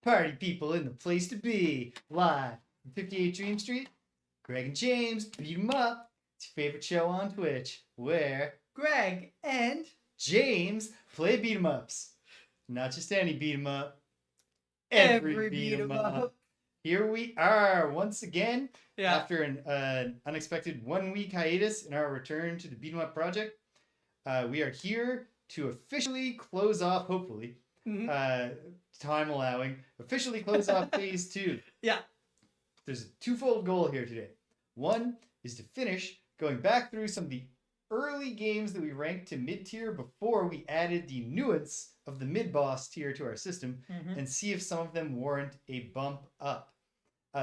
Party people in the place to be. Live from 58 Dream Street. Greg and James beat 'em up. It's your favorite show on Twitch, where Greg and James play beat 'em ups. Not just any beat 'em up. every beat 'em beat 'em up. Here we are once again Yeah. after an unexpected 1-week hiatus in our return to the beat 'em up project. We are here to officially close off, hopefully, time allowing, officially close off phase 2. Yeah. There's a twofold goal here today. One is to finish going back through some of the early games that we ranked to mid-tier before we added the nuance of the mid-boss tier to our system, and see if some of them warrant a bump up.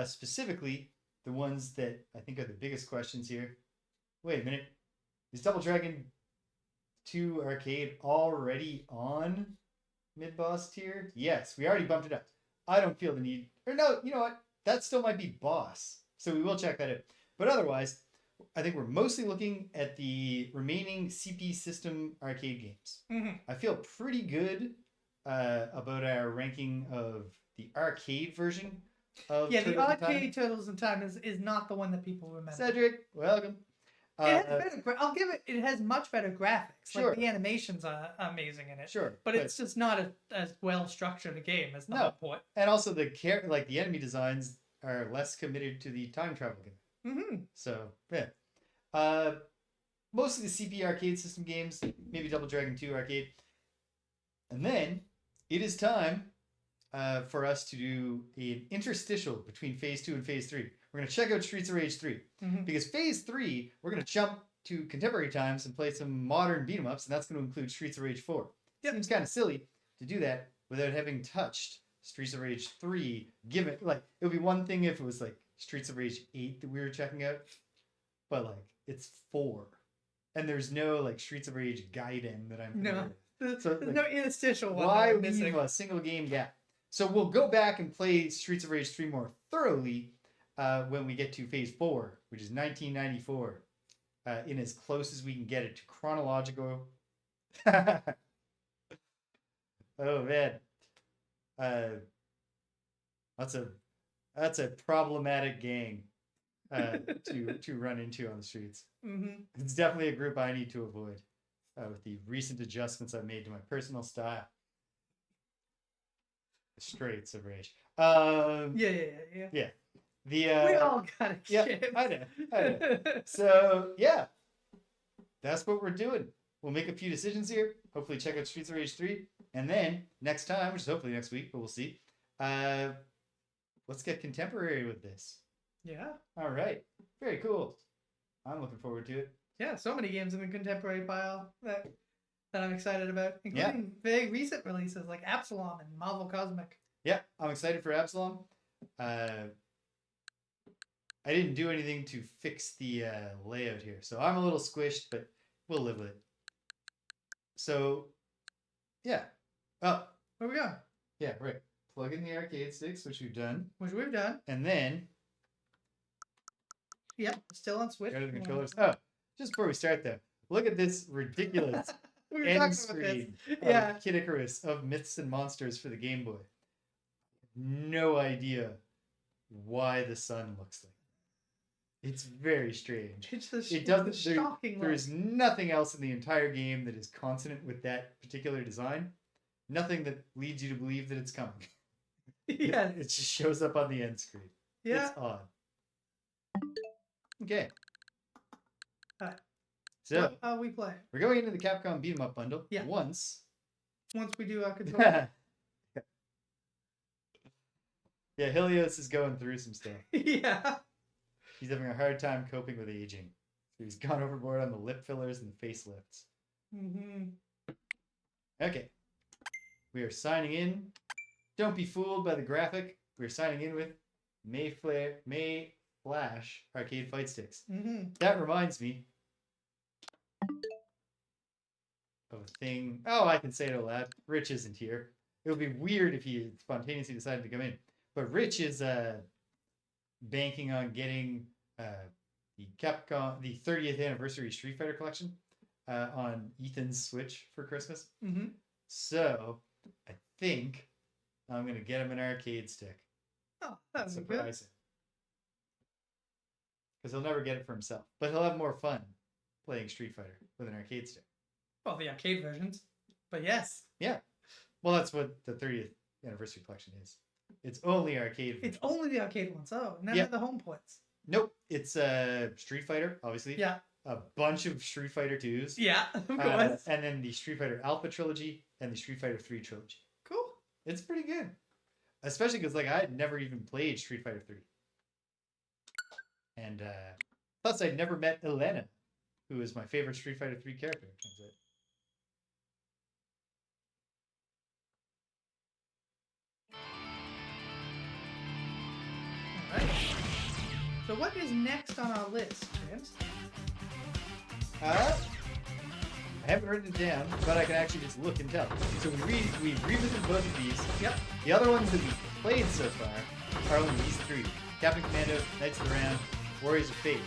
Specifically, the ones that I think are the biggest questions here. Wait a minute. Is Double Dragon 2 Arcade already on mid-boss tier? Yes, we already bumped it up. I don't feel the need. Or no, you know what? That still might be boss. So we will check that out. But otherwise, I think we're mostly looking at the remaining CP System arcade games. I feel pretty good about our ranking of the arcade version of Yeah, the Turtles in arcade Time. Turtles in Time is not the one that people remember. Cedric, welcome. It has better. I'll give it. It has much better graphics. Sure. Like the animations are amazing in it. Sure, but it's just not as well structured a game as the whole point. And also the enemy designs are less committed to the time travel game. So yeah, most of the CP arcade system games, maybe Double Dragon 2 arcade, and then it is time for us to do an interstitial between phase 2 and phase 3. We're going to check out Streets of Rage 3 because phase 3 we're going to jump to contemporary times and play some modern beat 'em ups, and that's going to include Streets of Rage 4. Yep. Seems kind of silly to do that without having touched Streets of Rage 3. Given like it would be one thing if it was like Streets of Rage 8 that we were checking out, but like it's 4, and there's no like Streets of Rage Gaiden that I'm familiar with. So there's no interstitial one. Why leave a single game gap? So we'll go back and play Streets of Rage 3 more thoroughly when we get to phase 4, which is 1994, in as close as we can get it to chronological. Oh man, that's a problematic gang to run into on the streets. It's definitely a group I need to avoid with the recent adjustments I've made to my personal style. Streets of Rage. Yeah. We all got it. Yeah, I know. So yeah, that's what we're doing. We'll make a few decisions here. Hopefully, check out Streets of Rage 3, and then next time, which is hopefully next week, but we'll see. Let's get contemporary with this. Yeah. All right. Very cool. I'm looking forward to it. Yeah, so many games in the contemporary pile that I'm excited about, including very recent releases like Absalom and Marvel Cosmic. Yeah, I'm excited for Absalom. I didn't do anything to fix the layout here, so I'm a little squished, but we'll live with it. So, yeah. Oh, where we go? Yeah, right. Plug in the arcade sticks, which we've done. And then... Yep, still on Switch. Go to the controllers. Oh, just before we start though, look at this ridiculous end screen of Kid Icarus of Myths and Monsters for the Game Boy. No idea why the sun looks like it. It's very strange. It doesn't. There's nothing else in the entire game that is consonant with that particular design. Nothing that leads you to believe that it's coming. Yeah, it just shows up on the end screen. Yeah, it's odd. Okay. So what are we playing? We're going into the Capcom Beat 'em Up bundle. Yeah. Once we do our controller. Yeah, Helios is going through some stuff. Yeah. He's having a hard time coping with aging. So he's gone overboard on the lip fillers and the facelifts. Okay. We are signing in. Don't be fooled by the graphic. We're signing in with May Flash arcade fight sticks. That reminds me of a thing. Oh, I can say it out loud. Rich isn't here. It would be weird if he spontaneously decided to come in. But Rich is banking on getting the Capcom, the 30th anniversary Street Fighter collection on Ethan's Switch for Christmas. Mm-hmm. So I think I'm gonna get him an arcade stick. Oh, that's good. Surprise him. Because he'll never get it for himself. But he'll have more fun playing Street Fighter with an arcade stick. Well, the arcade versions. But yes. Yeah. Well, that's what the 30th anniversary collection is. It's only arcade versions. It's only the arcade ones. Oh, none Yeah. of the home ports. Nope. It's Street Fighter, obviously. Yeah. A bunch of Street Fighter 2s. Yeah, of course. And then the Street Fighter Alpha trilogy and the Street Fighter 3 trilogy. Cool. It's pretty good. Especially because, like, I had never even played Street Fighter 3. And plus, I'd never met Elena, who is my favorite Street Fighter 3 character, it turns out. All right. So what is next on our list, James? I haven't written it down, but I can actually just look and tell. So we revisited both of these. Yep. The other ones that we played so far are only these three. Captain Commando, Knights of the Round, Warriors of Fate.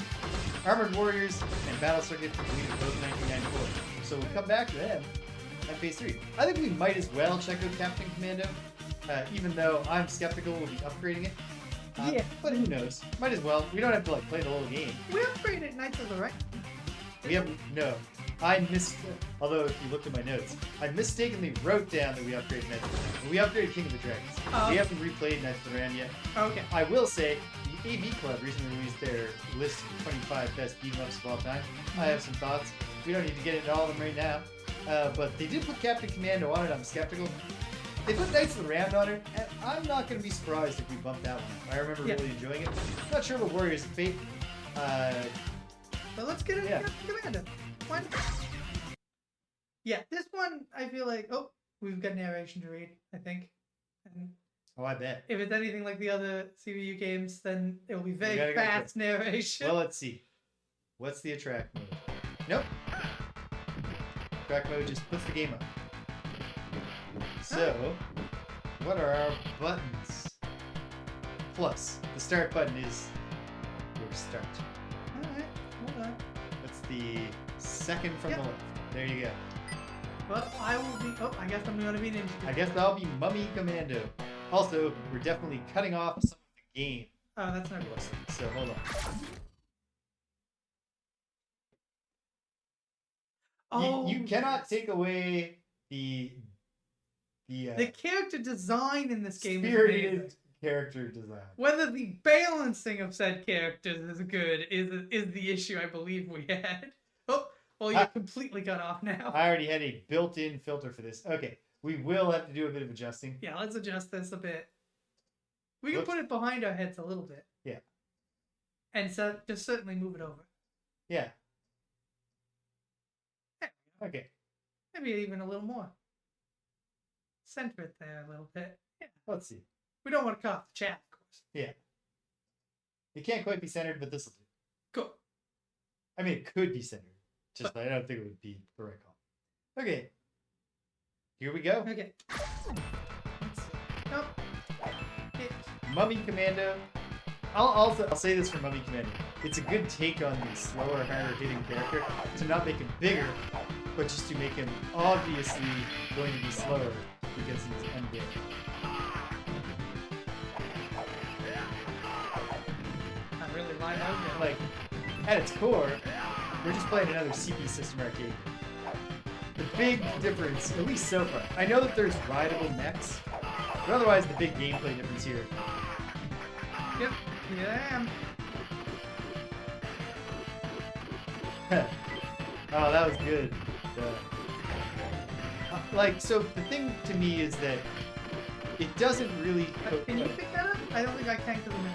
Armored Warriors and Battle Circuit completed both in 1994. So we'll come back to them at phase 3. I think we might as well check out Captain Commando, even though I'm skeptical we'll be upgrading it. Yeah. But who knows? Might as well. We don't have to like play the whole game. We upgraded Knights of the Round. We have no. Although if you looked at my notes, I mistakenly wrote down that we upgraded Knights of the Round. We upgraded King of the Dragons. We haven't replayed Knights of the Round yet. Okay. I will say the AV Club recently released their list of 25 best beat 'em ups of all time. I have some thoughts. We don't need to get into all of them right now. But they did put Captain Commando on it. I'm skeptical. They put Knights of the Round on it, and I'm not going to be surprised if we bump that one up. I remember really enjoying it. Not sure about Warriors of Fate. So let's get into Captain Commando. Why not? Yeah, this one I feel like we've got narration to read, I think. And I bet. if it's anything like the other CPU games, then it will be very fast narration. Well, let's see. What's the attract mode? Nope. Attract mode just puts the game up. So, what are our buttons? Plus, the start button is your start. Alright, hold on. That's the second from the left. There you go. Well, I will be. I guess I'm going to be Ninja. I guess I'll be Mummy Commando. Also, we're definitely cutting off some of the game. Oh, that's not good. So, hold on. Oh, you cannot take away the character design in this game is spirited amazing. character design. Whether the balancing of said characters is good is the issue I believe we had. Oh, well, you're completely cut off now. I already had a built-in filter for this. Okay, we will have to do a bit of adjusting. Yeah, let's adjust this a bit. We can put it behind our heads a little bit. Yeah. And so just certainly move it over. Yeah. Okay. Maybe even a little more. Center it there a little bit. Yeah. Let's see. We don't want to cut off the chat, of course. Yeah. It can't quite be centered, but this will do. Cool. I mean, it could be centered. Just I don't think it would be the right call. Okay. Here we go. Okay. Let's see. Nope. Mummy Commando. I'll say this for Mummy Commando. It's a good take on the slower, harder hitting character to not make him bigger, but just to make him obviously going to be slower because he's undead. Not really lined out yet. Like, at its core, we're just playing another CP System arcade game. The big difference, at least so far, I know that there's rideable mechs, but otherwise the big gameplay difference here. Yep, here I am. Oh, that was good. So the thing to me is that it doesn't really... Can you pick that up? I don't think I can because I'm in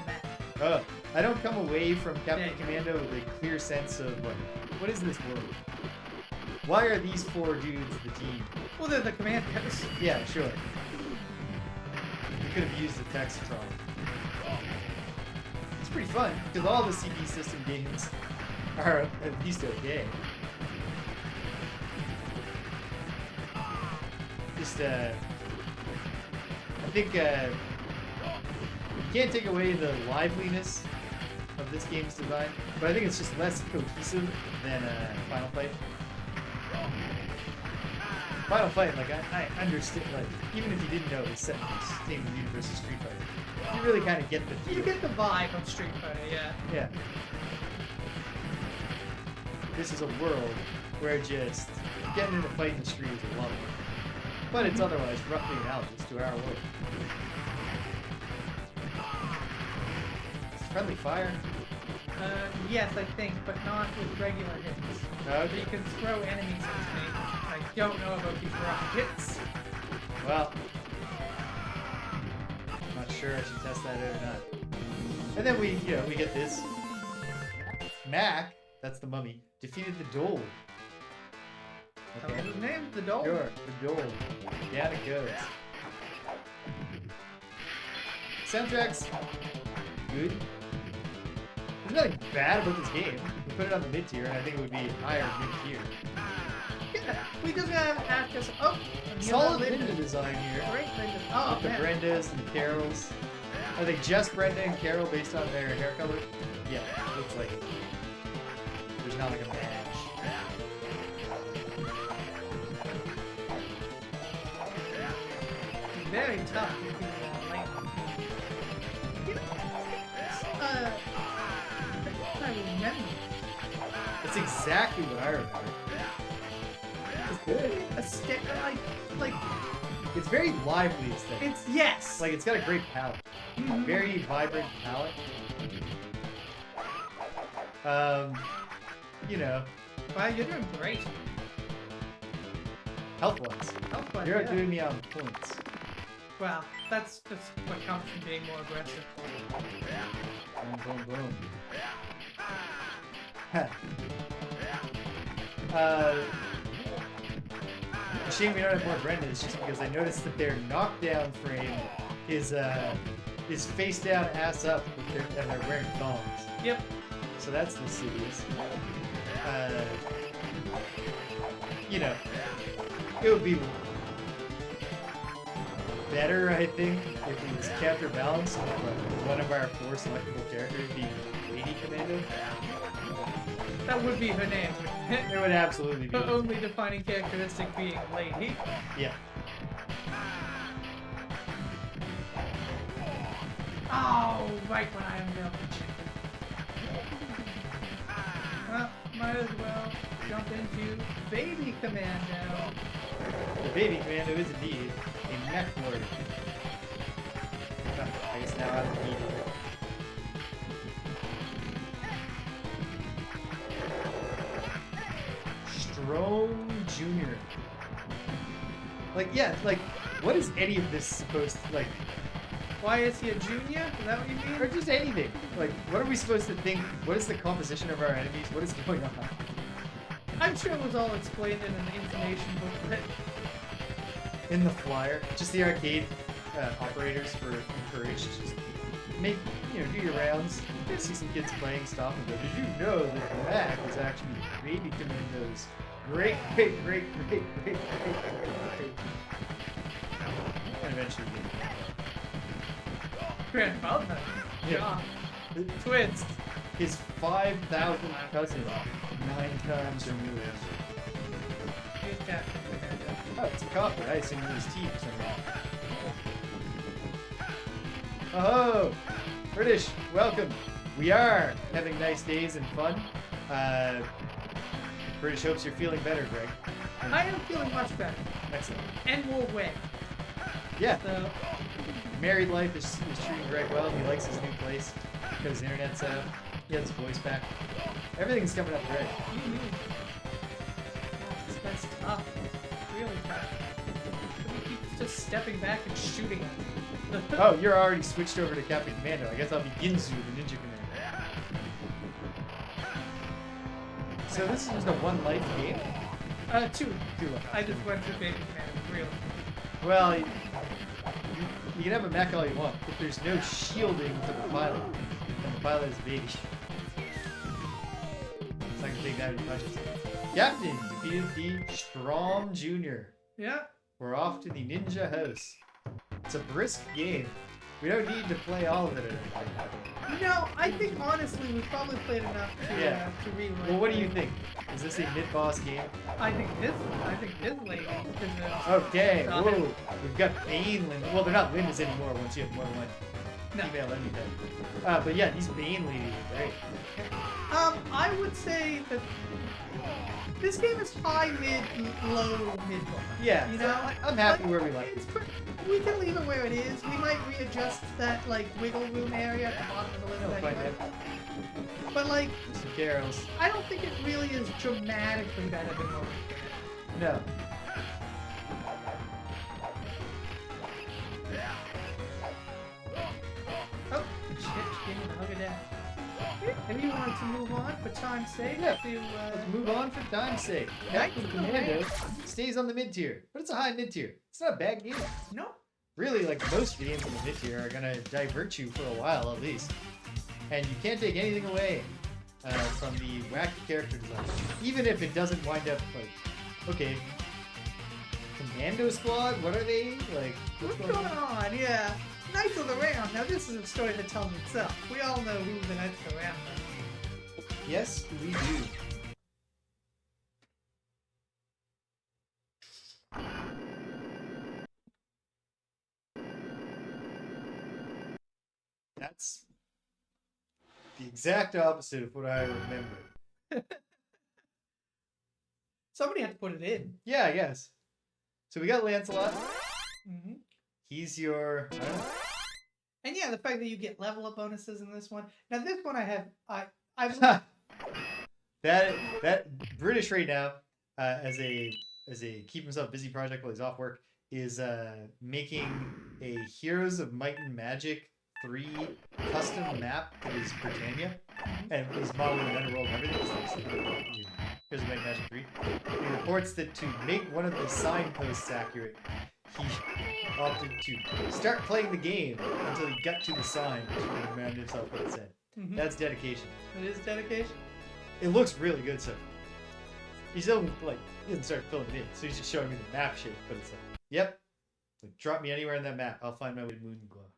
that. I don't come away from Captain Commando with a clear sense of, what is this world? Why are these four dudes the team? Well, they're the commandos. Yeah, sure. We could have used the Textron. It's pretty fun, because all the CP System games are at least okay. Just, I think, you can't take away the liveliness of this game's design, but I think it's just less cohesive than Final Fight. Final Fight, like, I understood, like, even if you didn't know it was set in the same universe as Street Fighter, you really kind of get the feel. You get the vibe of Street Fighter, yeah. Yeah. This is a world where just getting in a fight in the street is a lot of work. But it's otherwise roughly analogous to our world. Friendly fire? Yes, I think, but not with regular hits. Okay. You can throw enemies at me. I don't know about these rockets. Well, not sure I should test that out or not. And then we get this. Mac, that's the mummy, defeated the Dole. That was his name? The Dole? Sure, the Dole. Down it goes. Soundtrack's good. There's nothing bad about this game. We put it on the mid tier, and I think it would be higher mid tier. Yeah, we just gotta ask us. Oh, Solid Linda design here. Great Linda. Oh, With the man. Brendas and the Carols. Are they just Brenda and Carol based on their hair color? Yeah, looks like it. There's not like a match. Very tough with the light. You know, I remember. That's exactly what I remember. It's good. A stick, like, It's very lively aesthetic. it's, yes! Like, it's got a great palette. Mhm. Very vibrant palette. You know, Wow, you're doing great. health-wise. Health-wise, You're yeah. doing me on points. Well, that's what comes from being more aggressive. Boom, boom, boom. The shame we don't have more Brenda is just because I noticed that their knockdown frame is face down, ass up, and they're wearing thongs. Yep. So that's lascivious. You know, it would be better, I think, if it was counterbalanced with one of our 4 selectable characters being Lady Commando. That would be her name, wouldn't it? It would absolutely be. Her only defining characteristic being lady. Yeah. Oh, right when I unveiled the chicken. Well, might as well jump into Baby Commando. The Baby Commando is indeed a mech lord. I guess now out of the heat. Strome Jr. Like, yeah, like, what is any of this supposed to, like, Why is he a junior? Is that what you or mean? just anything? Like, what are we supposed to think? What is the composition of our enemies? What is going on? I'm sure it was all explained in an information booklet. In the flyer, just the arcade operators were encouraged to just make, do your rounds, see some kids playing, stop and go, did you know that Mac is actually Baby Commando's great. And eventually, Grandfather. Yeah. Twins. his 5,000 cousin 9 times removed. Here's Captain Commando. Oh, it's a copper. I assume it was tea for some reason. Oh, British, welcome. We are having nice days and fun. British hopes you're feeling better, Greg. I am feeling much better. Excellent. And we'll win. Yeah, So, married life is treating Greg well. He likes his new place. Got his internet set up. He has his voice back. Everything's coming up great. that's tough. Really tough. He keeps just stepping back and shooting at me. Oh, you're already switched over to Capcom Commando. I guess I'll be Ginzu, the Ninja Commander. So this is just a one-life game? 2. 2 life. I just went through Baby Commando, really. Well, you can have a mech all you want, but there's no shielding for the pilot. And the pilot is a baby. It's not gonna take that many punches. Captain defeated the Strom Jr. Yeah. We're off to the Ninja House. It's a brisk game. We don't need to play all of it. I don't think. No, I think honestly we probably played enough to read. Well, what do you think? Is this a mid-boss game? I think this lady is Okay. Whoa. We've got Bane Lin. Well, they're not Lindas anymore once you have more than one No. female anything. But yeah, these Bane ladies are great. I would say that this game is high, mid, low, mid bar. Yeah. You know? I'm happy where we like it. We can leave it where it is. We might readjust that like wiggle room area at the bottom of the list. No, fine, anyway. yeah. But like, Some carols. I don't think it really is dramatically better than what we did. No. Oh, shit, she gave me the hug of death. Maybe you wanted to move on for time's sake? Yeah. To, Let's move on for time's sake. Nice. Commando stays on the mid tier, but it's a high mid tier. It's not a bad game. No. Really, like most games in the mid tier are gonna divert you for a while at least, and you can't take anything away from the wacky character design, even if it doesn't wind up like, okay, Commando Squad. What are they like? What's going on? Yeah. Knights of the Round. Now this is a story that tells itself. We all know who the Knights of the Round are. Yes, we do. That's the exact opposite of what I remember. Somebody had to put it in. Yeah, I guess. So we got Lancelot. Mm-hmm. He's your... I don't know. And yeah, the fact that you get level up bonuses in this one. Now this one I've that British right now, as a keep himself busy project while he's off work, is making a Heroes of Might and Magic 3 custom map that is Britannia, and he's modeling the underworld and everything. So Heroes of Might and Magic 3. He reports that to make one of the signposts accurate, he opted to start playing the game until he got to the sign to remind himself what it said. Mhm. That's dedication. It is dedication. It looks really good, so he still like he doesn't start filling it in, so he's just showing me the map shape, but it's like, yep, like, drop me anywhere in that map, I'll find my way to Moonglow,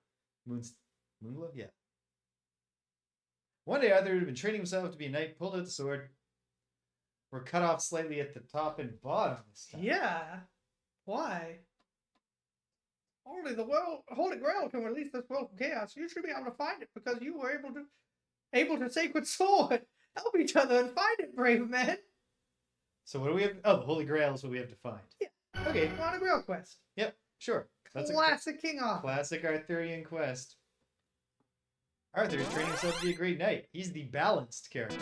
yeah. One day Arthur had been training himself to be a knight, pulled out the sword. We're cut off slightly at the top and bottom this time. Yeah. Why? Only the Holy Grail can release this world from chaos. You should be able to find it because you were able to sacred sword. Help each other and find it, brave men. So what do we have? Oh, the Holy Grail is what we have to find. Yeah. Okay. On a Grail quest. Yep. Sure. That's Classic King Arthur. Classic Arthurian quest. Arthur is training himself to be a great knight. He's the balanced character.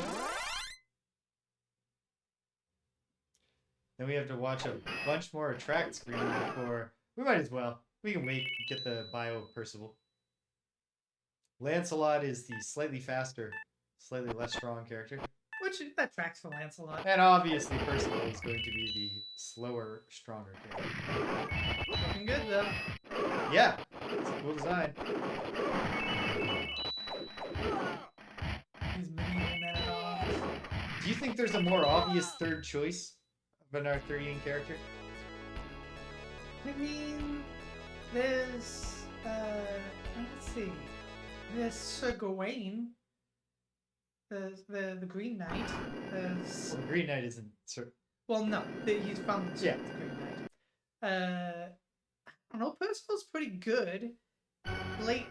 Then we have to watch a bunch more attract screen before... We might as well. We can wait and get the bio of Percival. Lancelot is the slightly faster, slightly less strong character. Which, that tracks for Lancelot. And obviously Percival is going to be the slower, stronger character. Looking good, though. Yeah, it's a cool design. These medieval men at arms. Do you think there's a more obvious third choice of an Arthurian character? I mean, there's, let's see. There's Sir Gawain. There's the Green Knight. There's... Well, the Green Knight isn't... Well, no. He's from the Yeah. Green Knight. I don't know. Percival's pretty good. Late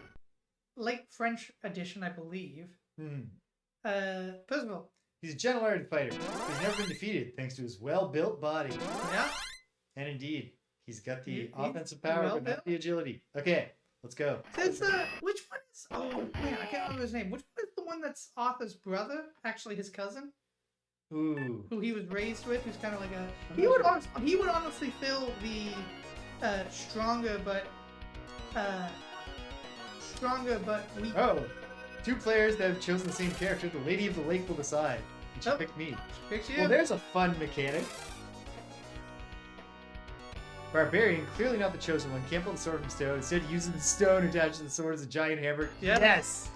French edition, I believe. Percival. He's a gentle-hearted fighter. He's never been defeated thanks to his well-built body. Yeah. And indeed, he's got the He's offensive power, but well-built. not the agility. Okay, let's go. There's which one is? Oh man, I can't remember his name. Which one is the one that's Arthur's brother? Actually, his cousin, Ooh. who he was raised with, who's kind of like a. I'm He not would sure. he would honestly fill the stronger but weak. Oh, two players that have chosen the same character. The Lady of the Lake will decide. And she Oh. picked me. Picks you. Well, there's a fun mechanic. Barbarian, clearly not the chosen one, can't pull the sword from stone. Instead, using the stone attached to the sword as a giant hammer. Yep. Yes!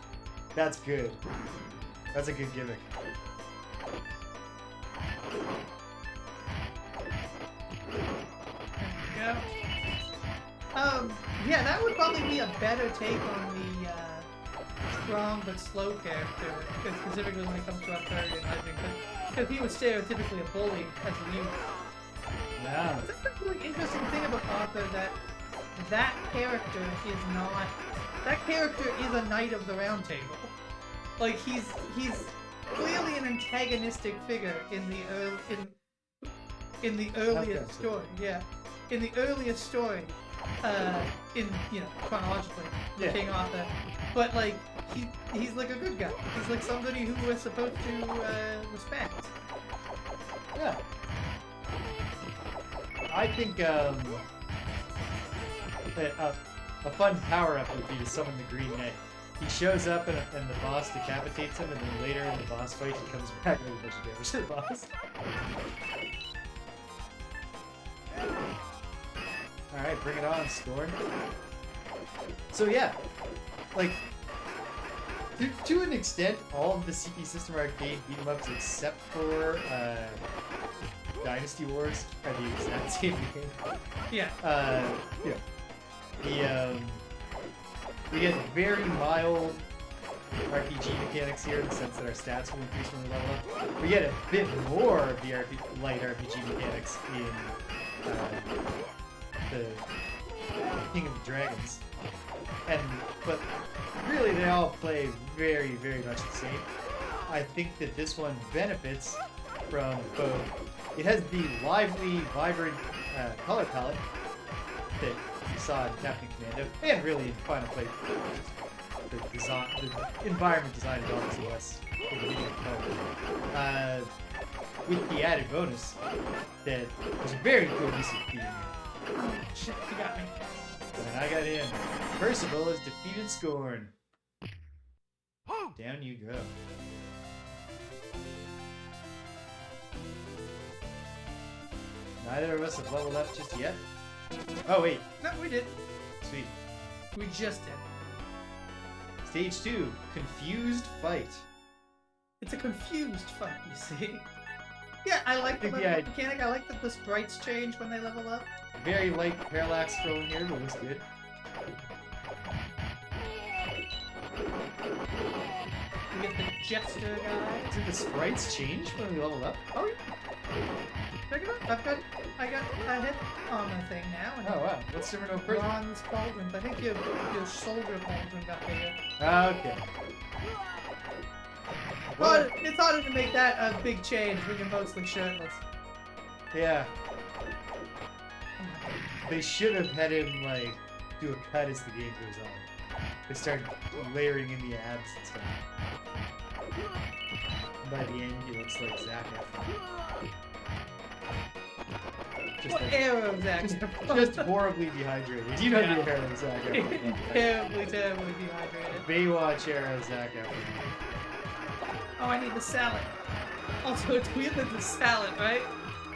That's good. That's a good gimmick. Yeah. Yeah, that would probably be a better take on the strong but slow character, specifically when it comes to Arthurian, I think, because he was stereotypically a bully as a youth. Yeah. That's a really interesting thing about Arthur, that character is not... That character is a Knight of the Round Table. Like, he's clearly an antagonistic figure in the earliest story. Yeah, in the earliest story, chronologically, Yeah. King Arthur. But like, he's like a good guy. He's like somebody who we're supposed to respect. Yeah. I think a fun power-up would be to summon the Green Knight. He shows up and the boss decapitates him, and then later in the boss fight he comes back and does a bunch of damage to the boss. Alright, bring it on, Scorn. So yeah, like, to an extent, all of the CP System arcade beat-em-ups except for Dynasty Wars are the exact same game. Yeah. We get very mild RPG mechanics here in the sense that our stats will increase when we level up. We get a bit more of the light RPG mechanics in the King of the Dragons. But really they all play very, very much the same. I think that this one benefits from both. It has the lively, vibrant color palette that you saw in Capcom Commando, and really in Final Fight. The environment design is obviously less color. With the added bonus that was a very cool use of feeding. Shit, you got me. And I got in. Percival has defeated Scorn. Down you go. Neither of us have leveled up just yet. Oh, wait. No, we did. Sweet. We just did. Stage 2. Confused Fight. It's a confused fight, you see. Yeah, I like the level up mechanic. I like that the sprites change when they level up. Very light parallax scrolling here, but looks good. We get the Jester guy. Did the sprites change when we level up? Oh, yeah. Check it out. I got a hit armor thing now. And Oh, wow. What's different over prison? bronze pauldrons. I think your soldier pauldron got bigger. Okay. Well, it's harder to make that a big change when you're mostly shirtless. Yeah. They should have had him, like, do a cut as the game goes on. They start layering in the abs and stuff. By the end, he looks like Zac Efron. What era of Zac? Just horribly dehydrated. You know the era of Zac Efron. Terribly dehydrated. Baywatch era of Zac Efron. Oh, I need the salad. Also, it's weird that the salad, right?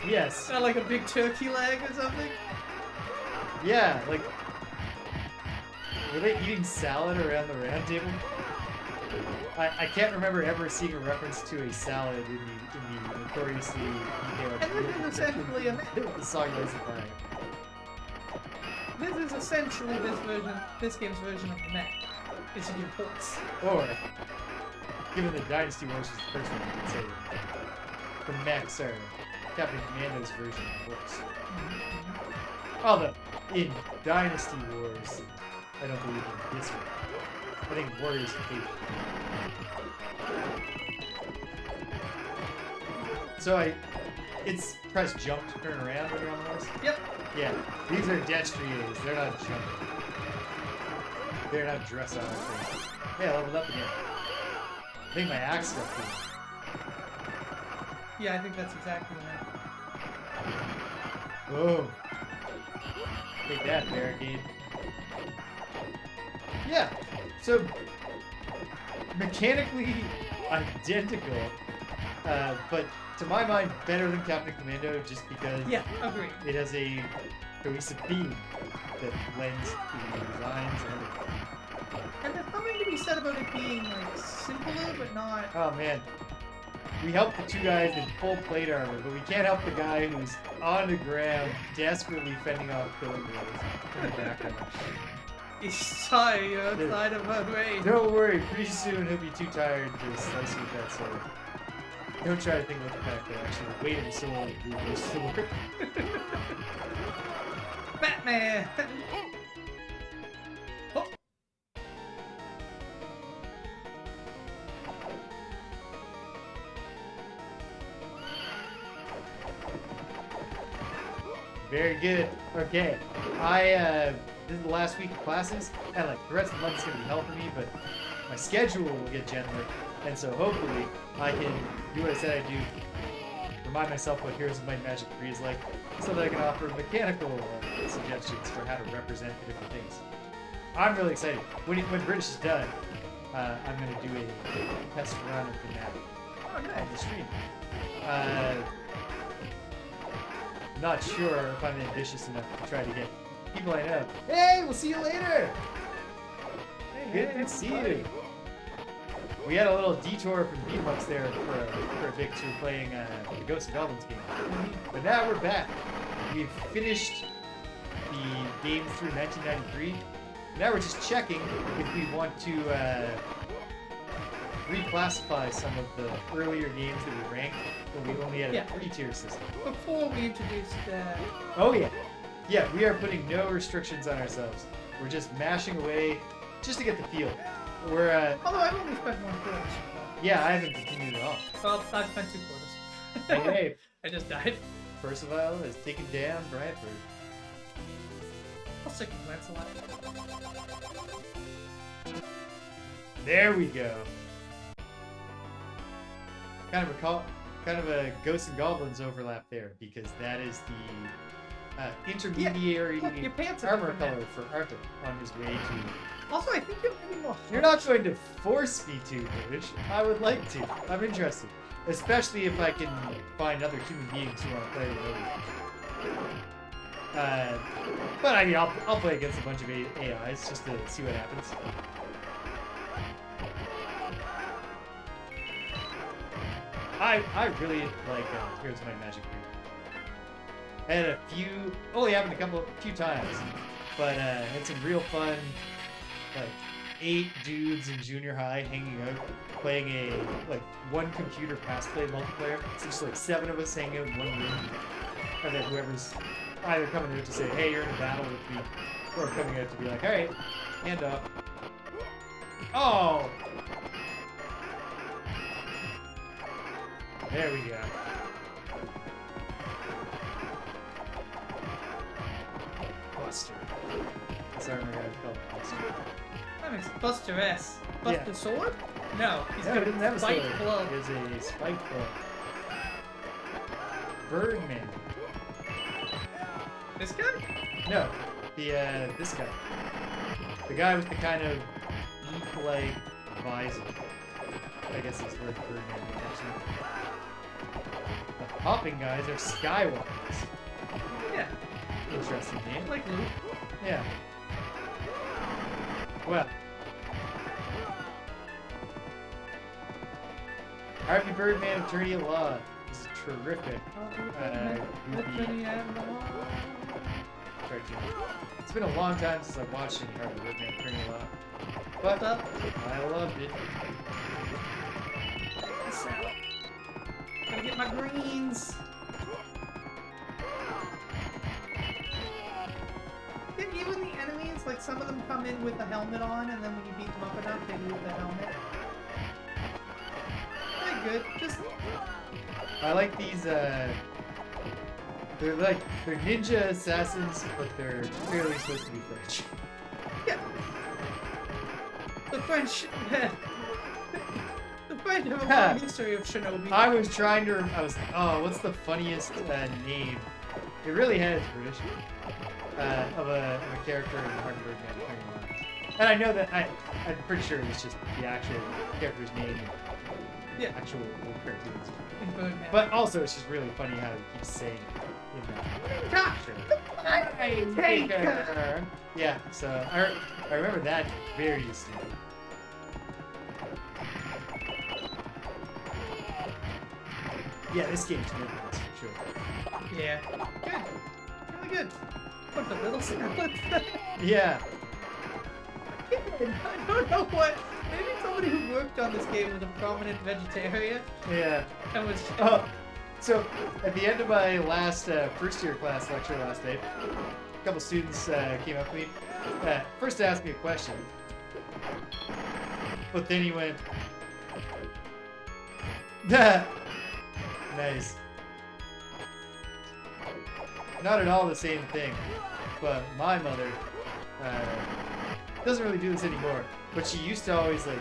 Yes. Not like a big turkey leg or something? Yeah, like... Were they eating salad around the round table? I can't remember ever seeing a reference to a salad in the notoriously detailed... And this is essentially the song Rise of Fire. This is essentially this game's version of the mech. It's your horse. Or, given the Dynasty Wars was the first one, you could say that the mechs are Captain Commando's version of the horse. Although, in Dynasty Wars, I don't believe in this one. I think Warriors hate it. So it's press jump to turn around when you're on the horse? Yep. Yeah, these are destriers, they're not jumping. They're not dressage things. Hey, I leveled up again. I think my axe got cool. Yeah, I think that's exactly that. Whoa. Take that, barricade. Yeah, so mechanically identical, but to my mind better than Captain Commando just because it has a cohesive theme that lends to the designs and everything. And there's something to be said about it being like simpler but not... Oh man, we help the two guys in full plate armor, but we can't help the guy who's on the ground desperately fending off killer whales in the background. He's sorry, you're outside of her range. Don't worry, pretty soon he'll be too tired to slice you with that sword. Don't try to think about the fact that actually the weight of the sword is the sword. Batman! Oh. Very good. Okay. This is the last week of classes, and like the rest of the month is gonna be hell for me, but my schedule will get gentler, and so hopefully I can do what I said I'd do, remind myself what Heroes of Might and Magic 3 is like, so that I can offer mechanical suggestions for how to represent the different things. I'm really excited. When British is done, I'm gonna do a test run of the map on the stream. Not sure if I'm ambitious enough to try to get people I know. Hey, we'll see you later. Good to see you. We had a little detour from beat-em-ups there for a bit to playing the Ghosts and Goblins game. But now we're back. We've finished the game through 1993. Now we're just checking if we want to reclassify some of the earlier games that we ranked when we only had a 3-tier system. Before we introduced Oh yeah. Yeah, we are putting no restrictions on ourselves. We're just mashing away just to get the feel. We're although I've only spent 1 quarter. yeah, I haven't continued at all. Well, I've spent 2 quarters. Hey, I just died. Percival has taken down Bradford. I'll stick with Lancelot. There we go. Kind of a Ghosts and Goblins overlap there, because that is the intermediary look, your pants are armor different color for Arthur on his way to. Also, I think you're maybe more. You're not going to force me to, British. I would like to. I'm interested, especially if I can find other human beings who want to play with. But I mean, I'll play against a bunch of AIs just to see what happens. I really like Heroes of Might and Magic 3. I had a few, only happened a few times, but had some real fun, like 8 dudes in junior high hanging out, playing a one computer pass play multiplayer. So just like 7 of us hanging out in one room, and then whoever's either coming out to say, "Hey, you're in a battle with me," or coming out to be like, "All right, hand up." Oh. There we go. Buster. That's our guy called Buster. That makes Buster S. Buster Sword? No, he's No, he doesn't have a spike sword. blow. He has a spike blow. Birdman. This guy? No, this guy. The guy with the kind of ink-like visor. I guess it's where Birdman comes from. The hopping guys are Skywalkers. Yeah. Interesting name. Like Luke. Yeah. Well. Harvey Birdman, Attorney at Law. This is terrific. Movie cartoon. It's been a long time since I've watched any Harvey Birdman, Attorney at Law. But I loved it. Gotta get my greens. Yeah, even the enemies, like some of them come in with the helmet on, and then when you beat them up enough, they lose the helmet. Pretty good. Just I like these, they're ninja assassins, but they're clearly supposed to be French. yeah. The French. The French have a long history of shinobi. I was like, oh, what's the funniest name? It really has British. Of a character in Harvey Birdman. And I know that I'm pretty sure it was just the actual character's name in actual cartoons. In Birdman. But also it's just really funny how he keeps saying it in that picture. Yeah, so I remember that very distinctly. Yeah, this game's good for sure. Yeah. Good. Really good. What the little salads? Yeah. I don't know what. Maybe somebody who worked on this game was a prominent vegetarian Yeah. and was. Oh, so at the end of my last first year class lecture last night, a couple students came up to me. First asked me a question, but then he went, nice. Not at all the same thing, but my mother doesn't really do this anymore. But she used to always like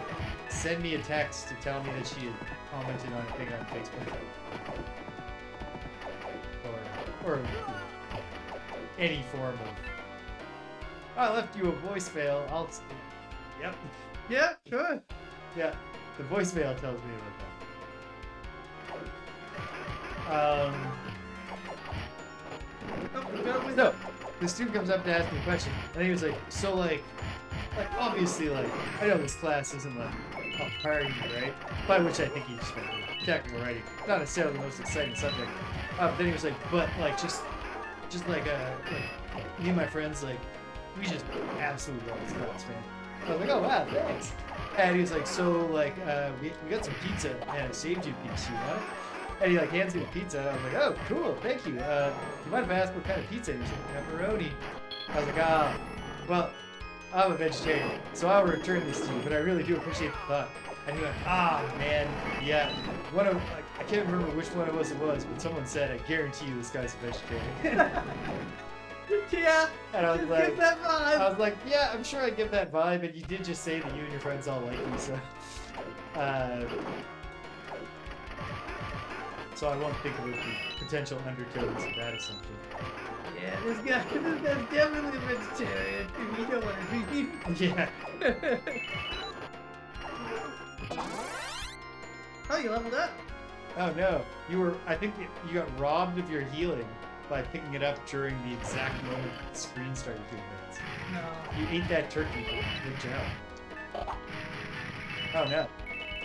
send me a text to tell me that she had commented on a thing on Facebook, or any form of. I left you a voicemail. Yep. Yeah, sure. Yeah, the voicemail tells me about that. No, the student comes up to ask me a question, and he was like, so like obviously, like, I know this class isn't like a party, right? By which I think he just meant technical writing, not necessarily the most exciting subject. But then he was like, but like just like me and my friends, like, we just absolutely love this class, man. I was like, oh wow, thanks. And he was like, so like we got some pizza, and I saved you a piece, you want it? And he like hands me the pizza, and I was like, oh cool, thank you. You mind if I ask what kind of pizza? And he was like, pepperoni. I was like, well, I'm a vegetarian, so I'll return this to you, but I really do appreciate the thought. And he went, man, yeah. I can't remember which one it was, but someone said, I guarantee you this guy's a vegetarian. Yeah. And I was like, give that vibe. I was like, yeah, I'm sure I give that vibe, and you did just say that you and your friends all like me, so. So I won't think about the potential undertones of that assumption. Yeah, this guy's definitely a vegetarian, if you know what I mean. Yeah. Oh, you leveled up? Oh no, I think you got robbed of your healing by picking it up during the exact moment the screen started to advance. No. You ate that turkey. Good job. Oh no.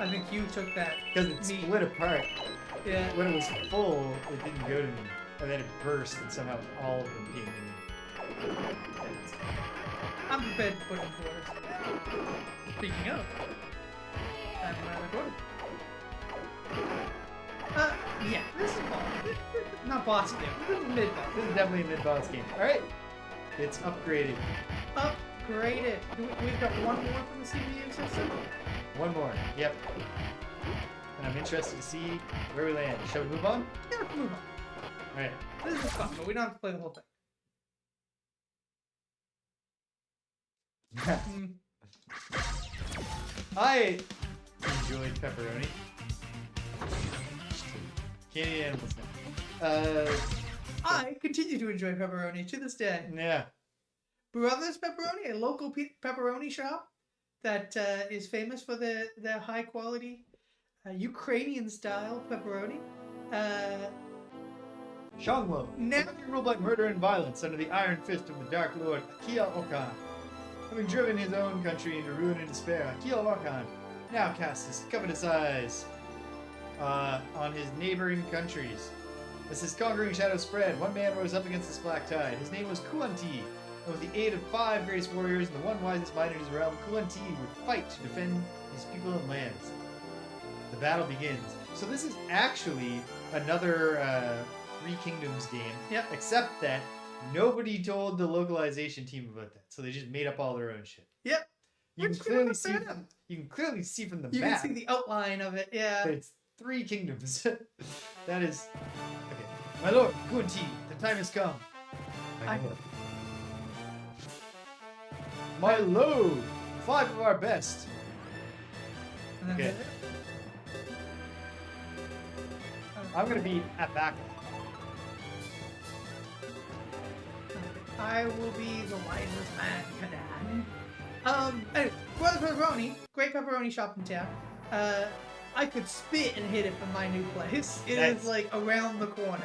I think you took that. Because it split apart. Yeah. When it was full, it didn't go to me. And then it burst, and somehow all of them came to me. I'm prepared to put in quarters. Speaking of, I'm recording. Yeah, this is boss. Not boss game. This is mid-boss. This is definitely a mid-boss game. Alright. It's upgraded. Upgraded. We've got one more from the CPU system? One more. Yep. And I'm interested to see where we land. Shall we move on? Yeah, let's move on. Alright. This is fun, but we don't have to play the whole thing. I enjoyed pepperoni. Can't eat animals now. I continue to enjoy pepperoni to this day. Yeah. Brothers Pepperoni, a local pepperoni shop that is famous for their high quality Ukrainian style pepperoni. Shanglo, now ruled by murder and violence under the iron fist of the Dark Lord Akil Okan. Having driven his own country into ruin and despair, Akil Okan now casts his covetous eyes on his neighboring countries. As his conquering shadow spread, one man rose up against this black tide. His name was Kuanti, and with the aid of 5 greatest warriors and the one wisest mind in his realm, Kuanti would fight to defend his people and lands. The battle begins. So this is actually another Three Kingdoms game. Yep. Except that nobody told the localization team about that, so they just made up all their own shit. Yep. You can clearly see. You can clearly see from the map. You can see the outline of it. Yeah. That it's 3 kingdoms. That is okay. My lord, Kunti, the time has come. My lord, 5 of our best. Okay. I'm gonna be at back. I will be the wisest man. Anyway, Brother Pepperoni, great pepperoni shop in town. I could spit and hit it from my new place. It is like around the corner.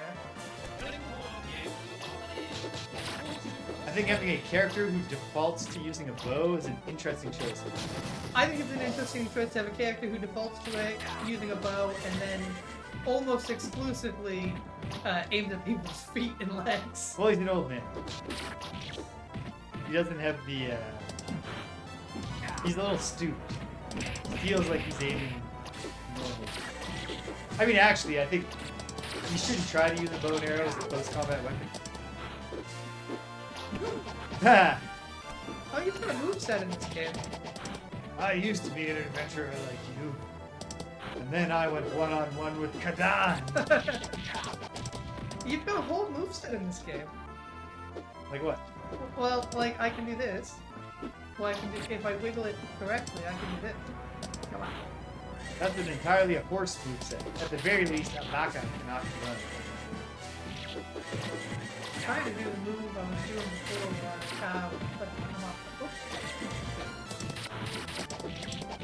I think having a character who defaults to using a bow is an interesting choice. I think it's an interesting choice to have a character who defaults to using a bow and then almost exclusively aimed at people's feet and legs. Well, he's an old man. He doesn't have the. He's a little stooped. Feels like he's aiming normal. I mean, actually, I think you shouldn't try to use a bow and arrow as a close-combat weapon. Ha! Oh, you've got a moveset in this game. I used to be an adventurer like you. And then I went one-on-one with Kadan. You've got a whole moveset in this game. Like what? Well, like, I can do this. Well, I can do, if I wiggle it correctly, I can do this. Come on. That's an entirely a horse moveset. At the very least, a baka cannot run. I'm trying to do the move I was doing before, but come on. Oops.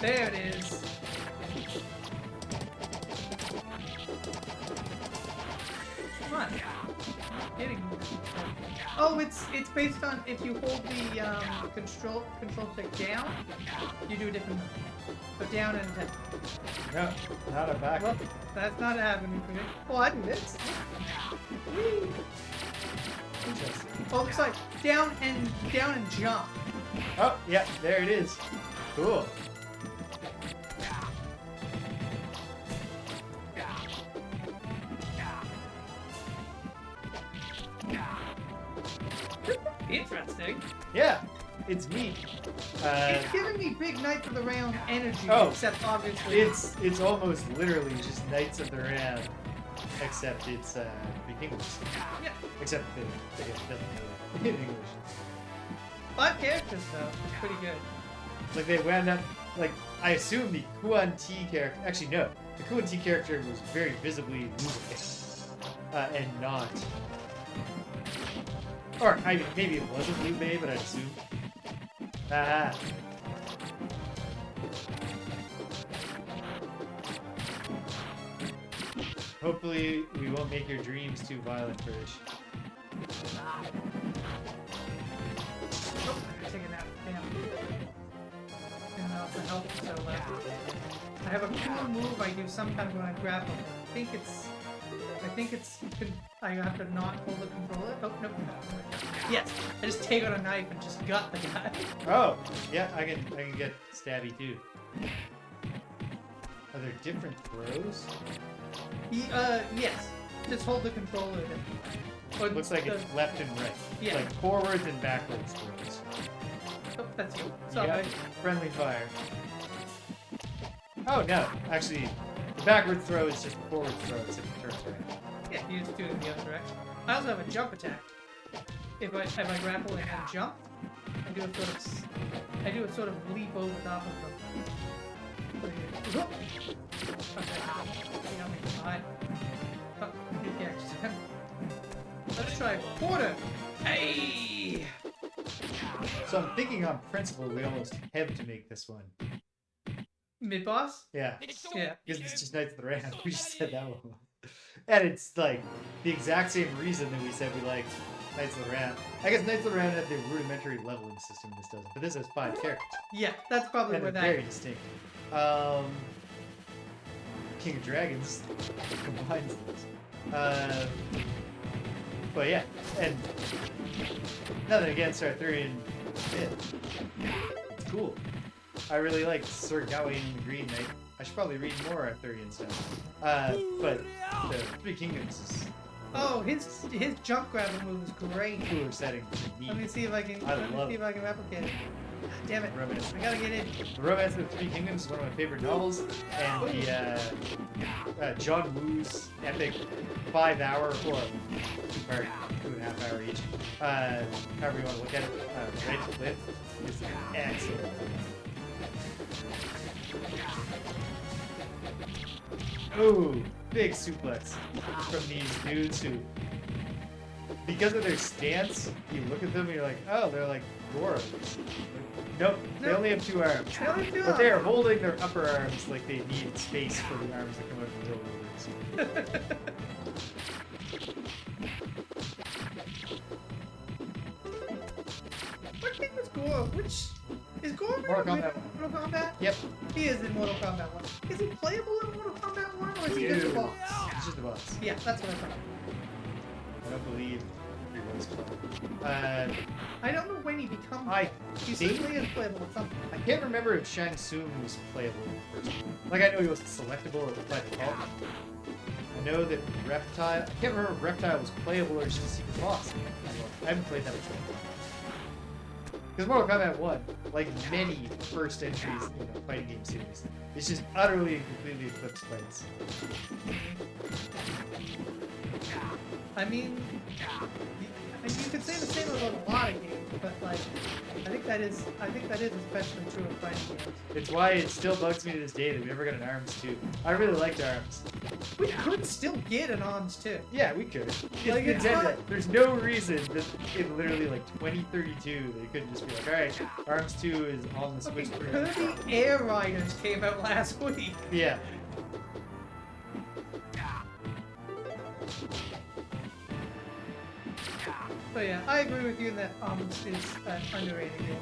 There it is. Come on. Getting me. Oh, it's based on if you hold the control stick down, you do a different move. So down and attack. No, not a back. Well, that's not happening for me. Oh, I do this. Whee! Interesting. Oh, it's like down and jump. Oh, yeah, there it is. Cool. Interesting. Yeah, it's me. It's giving me big Knights of the Round energy, Oh. except obviously It's almost literally just Knights of the Round, except it's English. yeah. Except that it doesn't know in English. 5 characters though. It's pretty good. Like they wound up like I assume the Kuan T character. Actually, no, the Kuan T character was very visibly moving, and not. Or I mean, maybe it wasn't Liu Bei, but I assume. Ah. Hopefully, we won't make your dreams too violent, British. Oh, I'm taking that. Damn. And the health is so left. I have a cool move I do sometimes when I grapple. I think it's. I have to not hold the controller. Oh, nope. Yes, I just take out a knife and just gut the guy. Oh, yeah, I can get stabby too. Are there different throws? Yes. Just hold the controller. Or Looks like it's left and right. Yeah. Like forwards and backwards throws. Oh, that's you. You Sorry. got friendly fire. Oh no, actually, the backwards throw is just the forward throw except it turns right. Yeah, you just do it in the other direction. I also have a jump attack. If I grapple and then jump, I do a sort of leap over top of them. Okay. You got me behind. Oh, you catch them. Let's try quarter. Hey! So I'm thinking on principle we almost have to make this one. Mid boss? Yeah. Yeah. Because it's just Knights of the Round. We just said that one. And it's like the exact same reason that we said we like Knights of the Round. I guess Knights of the Round had the rudimentary leveling system, this doesn't. But this has 5 characters. Yeah, that's probably And where they're that. very distinct. King of Dragons combines this. But yeah, and nothing against Arthurian bit. It's cool. I really like Sir Gawain the Green Knight. I should probably read more Arthurian stuff. But the Three Kingdoms is Oh, his jump grabber move is great. a cooler setting for me. Let me see if I can replicate it. Damn it. Romance. I gotta get in. The Romance of the Three Kingdoms is one of my favorite novels, and the John Woo's epic 5-hour or 2-part, 2.5 hour each, however you want to look at it, Red Cliff is excellent. Ooh, big suplex from these dudes who, because of their stance, you look at them and you're like, oh, they're like Goros. Nope, they Nope. only have 2 arms. They only have 2 But they are arms. holding their upper arms like they need space for the arms that come out of the middle of the legs. What game is Gore? Which is Gore in Mortal Kombat 1. Mortal Kombat? Yep. He is in Mortal Kombat 1. Is he playable in Mortal Kombat 1 or is he just a Dude. boss? just a boss. Yeah, that's what I thought. I don't believe he was playable. I don't know when he becomes. He think- certainly is playable at some point. I can't remember if Shang Tsung was playable first. Like, I know he was selectable by default. I know that Reptile... I can't remember if Reptile was playable or just a secret boss. I haven't played that much. Because Mortal Kombat 1, like many first entries in the fighting game series, is just utterly and completely eclipsed fights. I mean, you could say the same about a lot of games, but like, I think that is especially true of fighting games. It's why it still bugs me to this day that we never got an ARMS 2. I really liked ARMS. We could still get an ARMS too. Yeah, we could. Like, it's Nintendo. not- There's no reason that in literally like 2032 they couldn't just be like, alright, ARMS 2 is on the Switch. Kirby Air Riders came out last week. Yeah. So yeah, I agree with you that ARMS is an underrated game.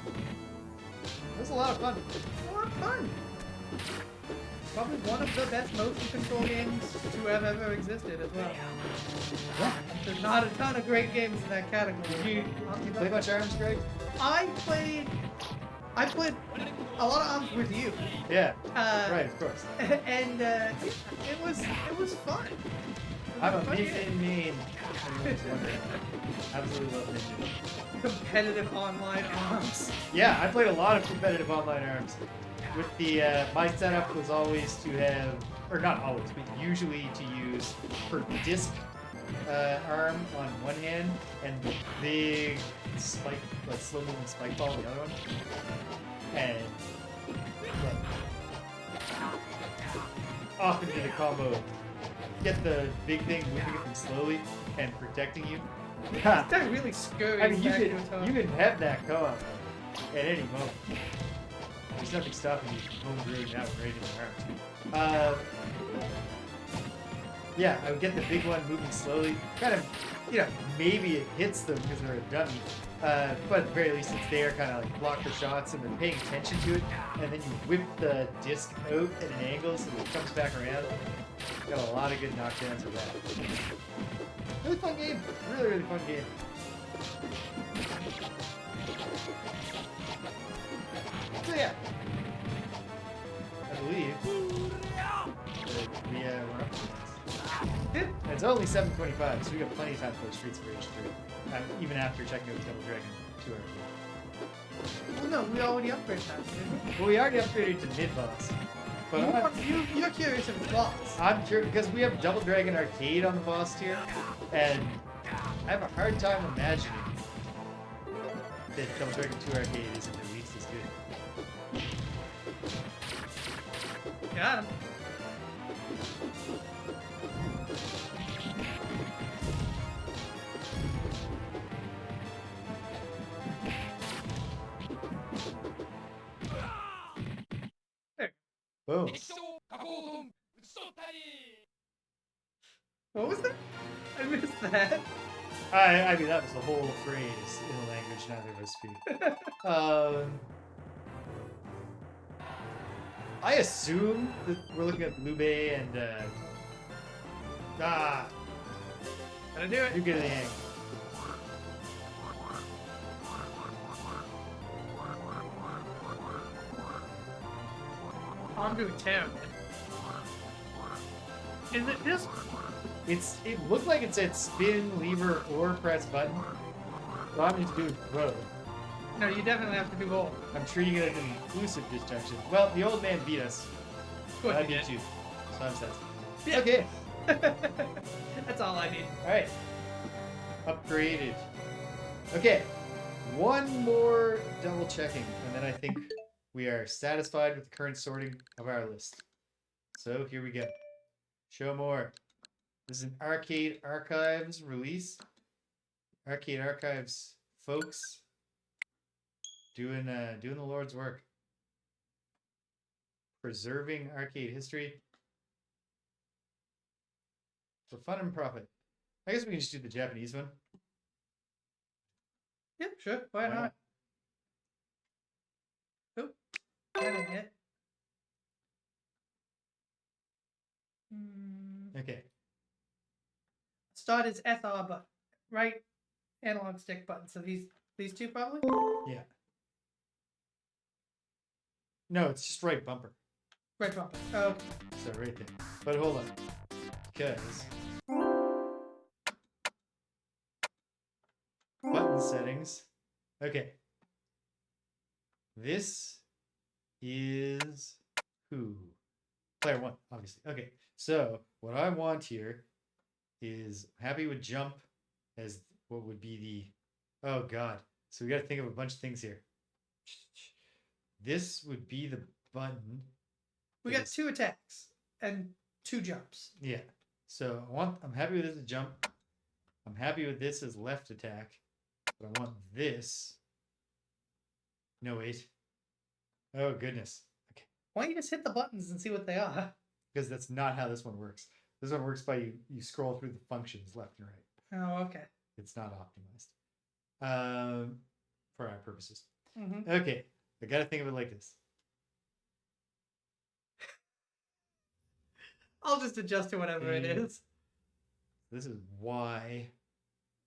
It was a lot of fun. It's a lot of fun. Probably one of the best motion control games to have ever existed as well. Yeah. There's not a ton of great games in that category. You play much ARMS, Greg? I played a lot of ARMS with you. Yeah. Right, of course. And it was fun. I'm a big main. Absolutely love Ninja. Competitive online ARMS. Yeah, I played a lot of competitive online ARMS. With the my setup was always to have, or not always, but usually to use per disc arm on one hand and the big spike, like slow moving spike ball on the other one, and off into the combo. Get the big thing moving it from slowly and protecting you. That really scurries I mean, you back to its home. can have that co-op at any moment. There's nothing stopping you from homebrewing that right in the arms. Yeah, I would get the big one moving slowly. Kind of, maybe it hits them because they're a dummy. But at the very least, it's there, kind of like block the shots, and they're paying attention to it. And then you whip the disc out at an angle so that it comes back around. Got a lot of good knockdowns with that. Really fun game. Really, really fun game. So yeah, I believe that we're up to this. It's only 7:25, so we got plenty of time to play Streets of Rage 3, even after checking out Double Dragon 2 Arcade. Well, no, we already upgraded that, didn't we? Well, we already upgraded to mid-boss, but You're curious if it's boss. I'm curious because we have Double Dragon Arcade on the boss tier, and I have a hard time imagining that Double Dragon 2 Arcade isn't at least as good. Got him. Boom. What was that? I missed that. I mean, that was the whole phrase in a language neither of us speak. I assume that we're looking at Liu Bei and Gotta do it. Liu Liang. I'm doing terrible. Is it just? It looked like it said spin, lever, or press button. So I'm just doing both. No, you definitely have to do both. I'm treating it as an inclusive disjunction. Well, the old man beat us. Good, I you beat did. you. So I'm satisfied. Yeah. Okay. That's all I need. Alright. Upgraded. Okay. One more double checking, and then I think we are satisfied with the current sorting of our list. So here we go. Show more. This is an Arcade Archives release. Arcade Archives folks doing the Lord's work. Preserving arcade history for fun and profit. I guess we can just do the Japanese one. Yep, sure. Why not? Oh, that ain't it. Okay. start is SR button. Right analog stick button. So these two probably? Yeah. No, it's just right bumper. Right bumper. Oh, okay. So right there. But hold on. Because button settings. Okay. This is who? Player 1, obviously. Okay. So what I want here is happy with jump as what would be the, oh God. So we got to think of a bunch of things here. This would be the button. We got 2 attacks and 2 jumps. Yeah. So I'm happy with this as jump. I'm happy with this as left attack. But I want this. No, wait. Oh, goodness. Okay. Why don't you just hit the buttons and see what they are? Because that's not how this one works. This one works by you scroll through the functions left and right. Oh, okay. It's not optimized. For our purposes. Mm-hmm. Okay. I got to think of it like this. I'll just adjust to whatever it is. This is Y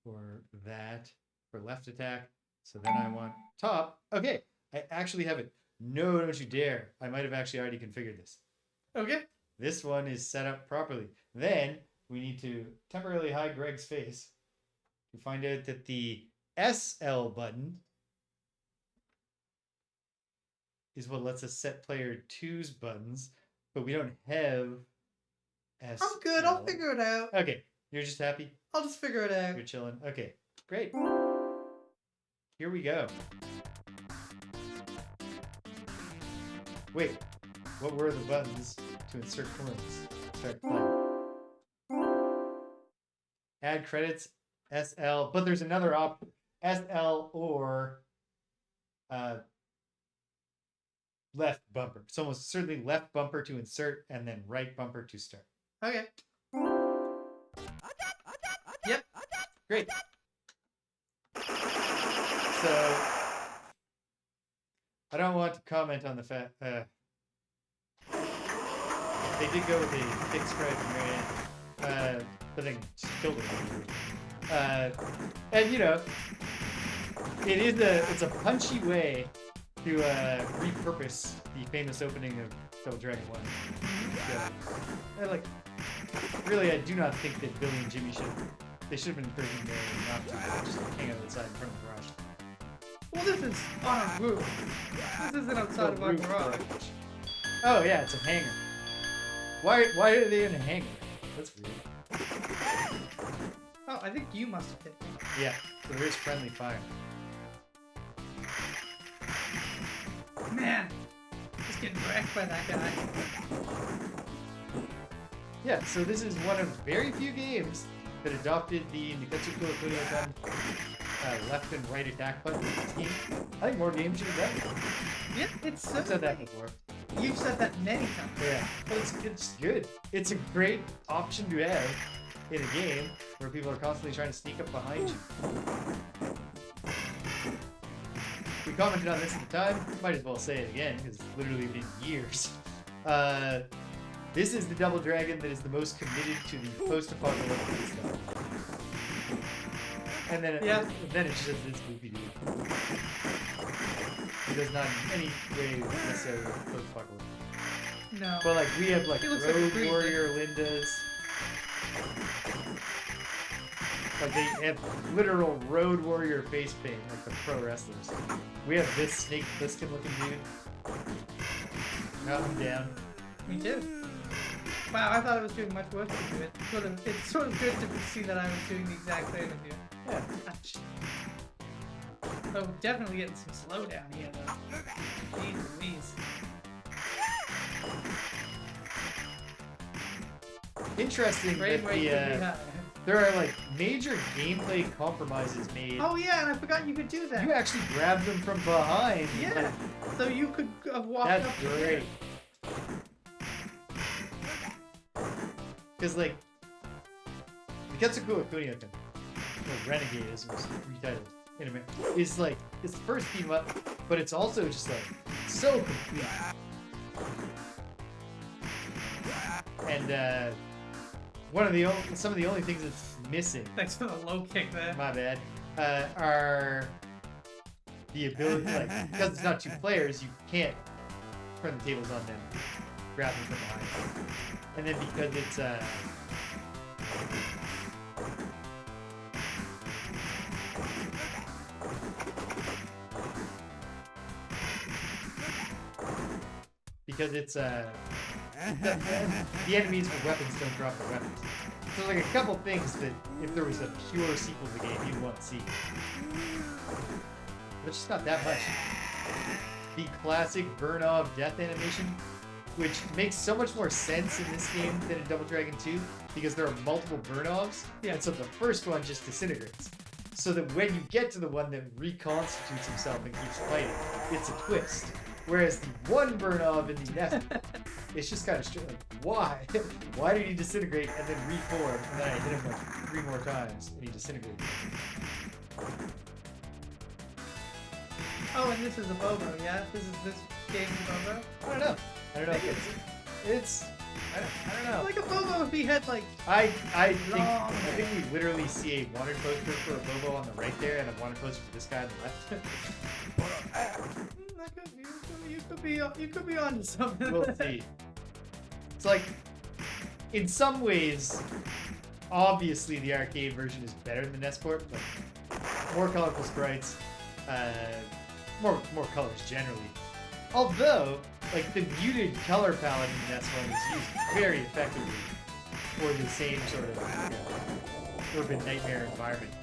for that for left attack. So then I want top. Okay. I actually have it. No, don't you dare. I might have actually already configured this. Okay. This one is set up properly. Then we need to temporarily hide Greg's face to find out that the SL button is what lets us set player 2's buttons, but we don't have SL. I'm good. I'll figure it out. Okay. You're just happy? I'll just figure it out. You're chilling. Okay. Great. Here we go. Wait. What were the buttons to insert coins? Start playing. Add credits, SL, but there's another option. SL or left bumper. So almost certainly left bumper to insert and then right bumper to start. Okay. Yep. Great. So I don't want to comment on the fact they did go with a fixed credit variant, but then just killed it. And you know, it's a punchy way to repurpose the famous opening of Double Dragon 1. So, really, I do not think that Billy and Jimmy should have been encouraging Mary not to just hang out outside in front of the garage. Well, this is on a roof. This isn't outside of our garage. Oh yeah, it's a hangar. Why are they in a hangar? That's weird. Oh, I think you must have hit me. Yeah, so there is friendly fire. Man, just getting wrecked by that guy. Yeah, so this is one of very few games that adopted the Niketsu Kurokuyokan left and right attack button scheme. I think more games should have done it. Yeah, it's I've said that before. You've said that many times. Yeah, but it's good. It's a great option to have in a game where people are constantly trying to sneak up behind you. We commented on this at the time. Might as well say it again because it's literally been years. This is the Double Dragon that is the most committed to the post-apocalyptic stuff. And then it's just this goofy dude. He does not in any way necessarily post-apocalyptic. No. But like we have like Road Road Warrior Lindas. Like they have literal Road Warrior face paint, like the pro wrestlers. We have this Snake Plissken looking dude. No, I'm down. Me too. Wow, I thought I was doing much worse than you. It's sort of good to see that I was doing the exact same as you. Yeah. Oh, definitely getting some slowdown here, though. Jeez Louise. Interesting Frame that rate could be high. there are like major gameplay compromises made. Oh yeah, and I forgot you could do that. You actually grab them from behind. Yeah. So you could have walked That's up. great. Because like Niketsuku Kunioken, or Renegade as it was retitled in a minute, is like it's the first team up, but it's also just like so complete. And some of the only things that's missing, Thanks for the low kick there. my bad, are the ability, like, because it's not 2 players, you can't turn the tables on them, grab them from behind. And then because it's the enemies with weapons don't drop their weapons. So there's like a couple things that if there was a pure sequel to the game, you'd want to see. But it's just not that much. The classic burn-off death animation, which makes so much more sense in this game than in Double Dragon 2, because there are multiple burn-offs, and so the first one just disintegrates. So that when you get to the one that reconstitutes himself and keeps fighting, it's a twist. Whereas the one burn-off in the nest, it's just kind of straight, like, why? Why did he disintegrate and then reform, and then I hit him like 3 more times, and he disintegrated. Oh, and this is a Bobo, yeah? This game is a Bobo? I don't know if it's I don't know. Like a Bobo if he had like I think we literally see a wanted poster for a Bobo on the right there and a wanted poster for this guy on the left. You could be onto something. We'll see. It's like, in some ways, obviously the arcade version is better than the NES port. Like, more colorful sprites, more colors generally. Although, like, the muted color palette in the NES one is used very effectively for the same sort of urban nightmare environment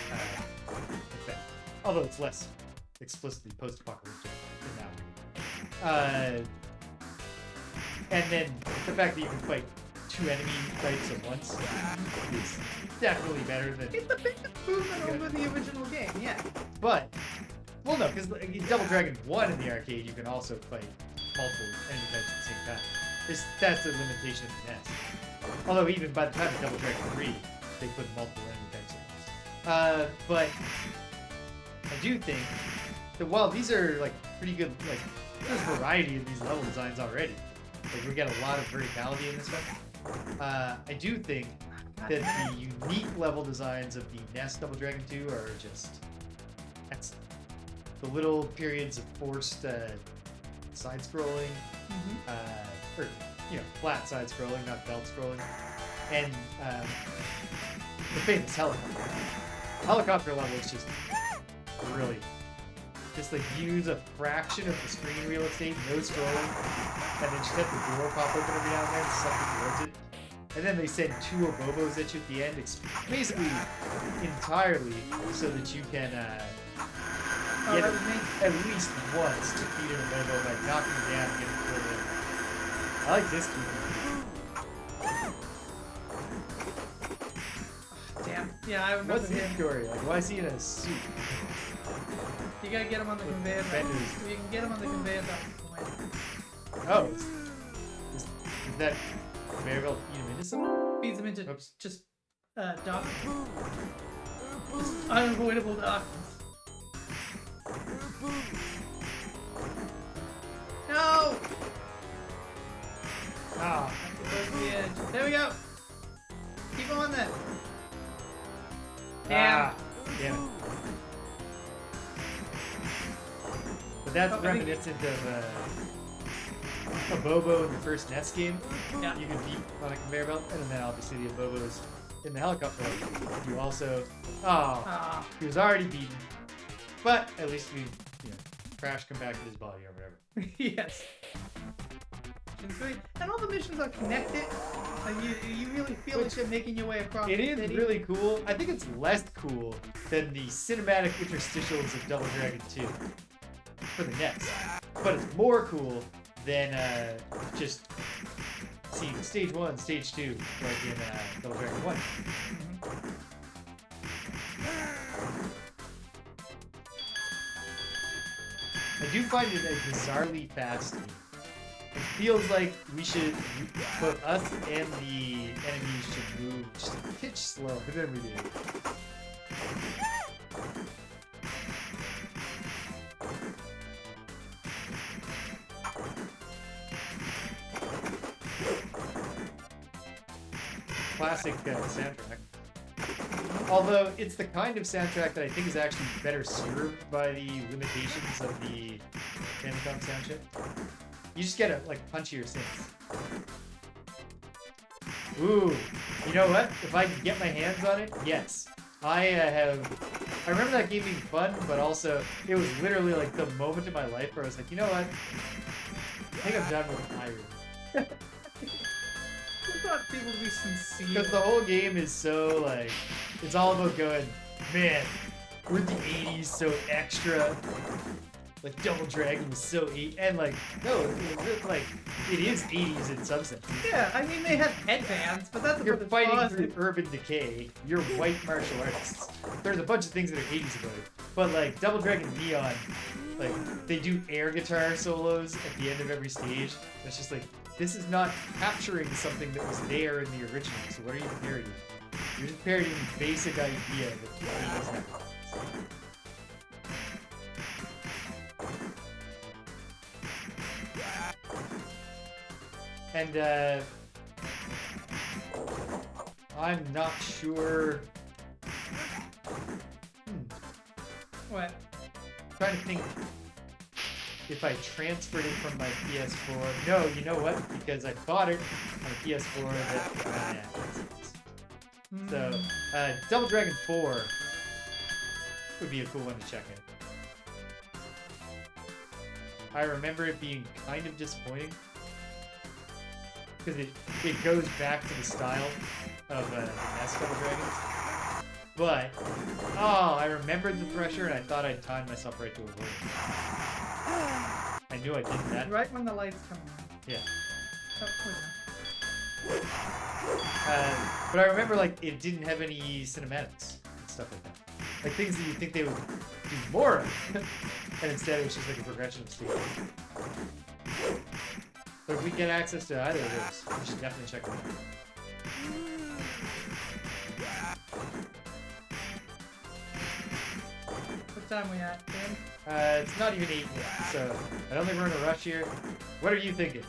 effect. Although it's less explicitly post-apocalyptic in that way. And then the fact that you can fight 2 enemy types at once is definitely better than... It's a big improvement over the original game, yeah. But, well, no, because in Double Dragon 1 in the arcade, you can also fight multiple enemy types at the same time. That's a limitation of the NES. Although even by the time of Double Dragon 3, they put multiple enemy types at once. But I do think that while these are like pretty good, like there's variety in these level designs already. Like we get a lot of verticality in this one. I do think that the unique level designs of the NES Double Dragon 2 are just excellent. The little periods of forced side-scrolling, or flat side-scrolling, not belt-scrolling, and the famous helicopter. Helicopter level is just brilliant. Just like use a fraction of the screen real estate, no scrolling, and then just have the door pop open every now and then and something towards it. And then they send 2 Obobos at you at the end, basically entirely so that you can get at least once to beat an Obobo by knocking him down and getting pulled in. I like this keeper. Damn. Yeah, I remember What's his story? Like, why is he in a suit? You gotta get him on the conveyor belt. You can get him on the conveyor belt. Oh, is that conveyor belt feed him into something? Feeds him into just darkness. Just unavoidable darkness. No! Ah. Towards the edge. There we go. Keep on there. Damn. Damn it. But that's reminiscent of a Bobo in the first NES game. Yeah. You can beat on a conveyor belt, and then obviously the Bobos in the helicopter. You also, he was already beaten, but at least we, Crash compacted his body or whatever. Yes. And all the missions are connected. Like you really feel like you're making your way across. It is really cool. I think it's less cool than the cinematic interstitials of Double Dragon 2 for the NES, but it's more cool than just seeing stage 1, stage 2, like in Double Dragon 1. I do find it a bizarrely fast game. It feels like both us and the enemies should move just a pitch slower than we do. classic soundtrack. Although it's the kind of soundtrack that I think is actually better served by the limitations of the Famicom soundchip. You just get like punchier synths. Ooh, you know what? If I can get my hands on it, yes. I remember that game being fun, but also it was literally like the moment in my life where I was like, you know what? I think I'm done with Iron. I want people to be sincere. Because the whole game is so like, it's all about going, man, we're the 80s, so extra. Like Double Dragon was so 80s, and like, no, like, it is 80s in some sense. Yeah, I mean, they have headbands, but that's You're about fighting as through urban decay. You're white martial artists. There's a bunch of things that are 80s about it. But like Double Dragon Neon, like they do air guitar solos at the end of every stage. It's just like, this is not capturing something that was there in the original. So what are you parodying? You're just parodying the basic idea that the 80s have. And I'm not sure. What? I'm trying to think if I transferred it from my PS4. No, you know what? Because I bought it on a PS4 that. So, Double Dragon 4 would be a cool one to check out. I remember it being kind of disappointing. Because it goes back to the style of the NES Double Dragons. But, oh, I remembered the pressure and I thought I'd timed myself right to avoid it. I knew I did that. Right when the lights come on. Yeah. Oh, But I remember, like, it didn't have any cinematics and stuff like that. Like, things that you'd think they would do more of. And instead it was just like a progression of stages. So if we get access to either of those, we should definitely check them out. what time we at, Dan? It's not even 8 yet, so I don't think we're in a rush here. What are you thinking?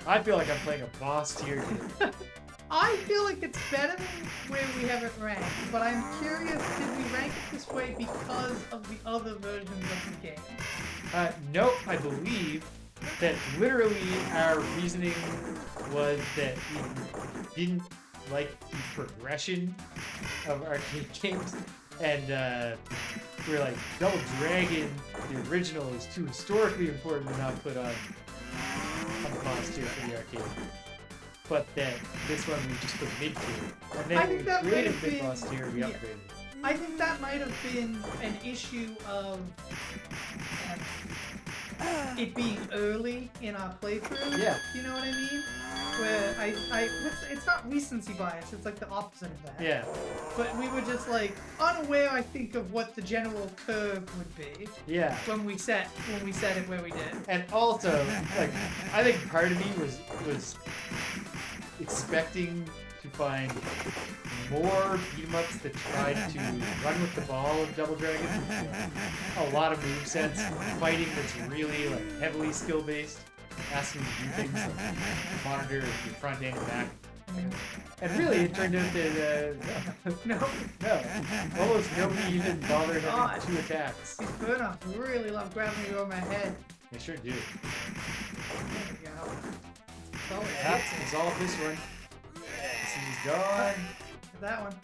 I feel like I'm playing a boss tier here. I feel like it's better than where we have it ranked, but I'm curious, did we rank it this way because of the other versions of the game? No, I believe that literally our reasoning was that we didn't like the progression of arcade games, and we were like, Double Dragon, the original, is too historically important to not put on the boss tier for the arcade. But then this one we just put mid-tier. And then when we created mid-boss tier, we upgraded it. I think that might have been an issue of it being early in our playthrough. Yeah. You know what I mean? Where it's not recency bias, it's like the opposite of that. Yeah. But we were just like unaware, I think, of what the general curve would be. Yeah. When we set it where we did. And also, like, I think part of me was expecting to find more beat-em-ups that tried to run with the ball of Double Dragon. A lot of movesets, fighting that's really like heavily skill-based, asking you to do things like monitor your front end and back. And really, it turned out that no, almost nobody even bothered having 2 attacks. These burn-offs really love grabbing me over my head. They sure do. There we go. So That's resolve this one. This is gone. that one.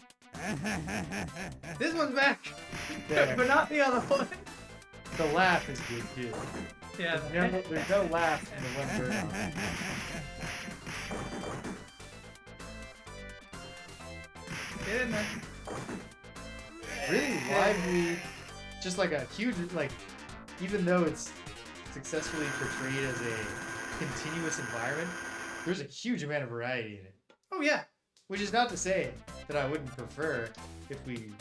This one's back. There. But not the other one. The laugh is good too. Yeah. There's no laugh in the one burn off. Get in there. Really lively, just like a huge, like, even though it's successfully portrayed as a continuous environment, there's a huge amount of variety in it. Oh yeah. Which is not to say that I wouldn't prefer if we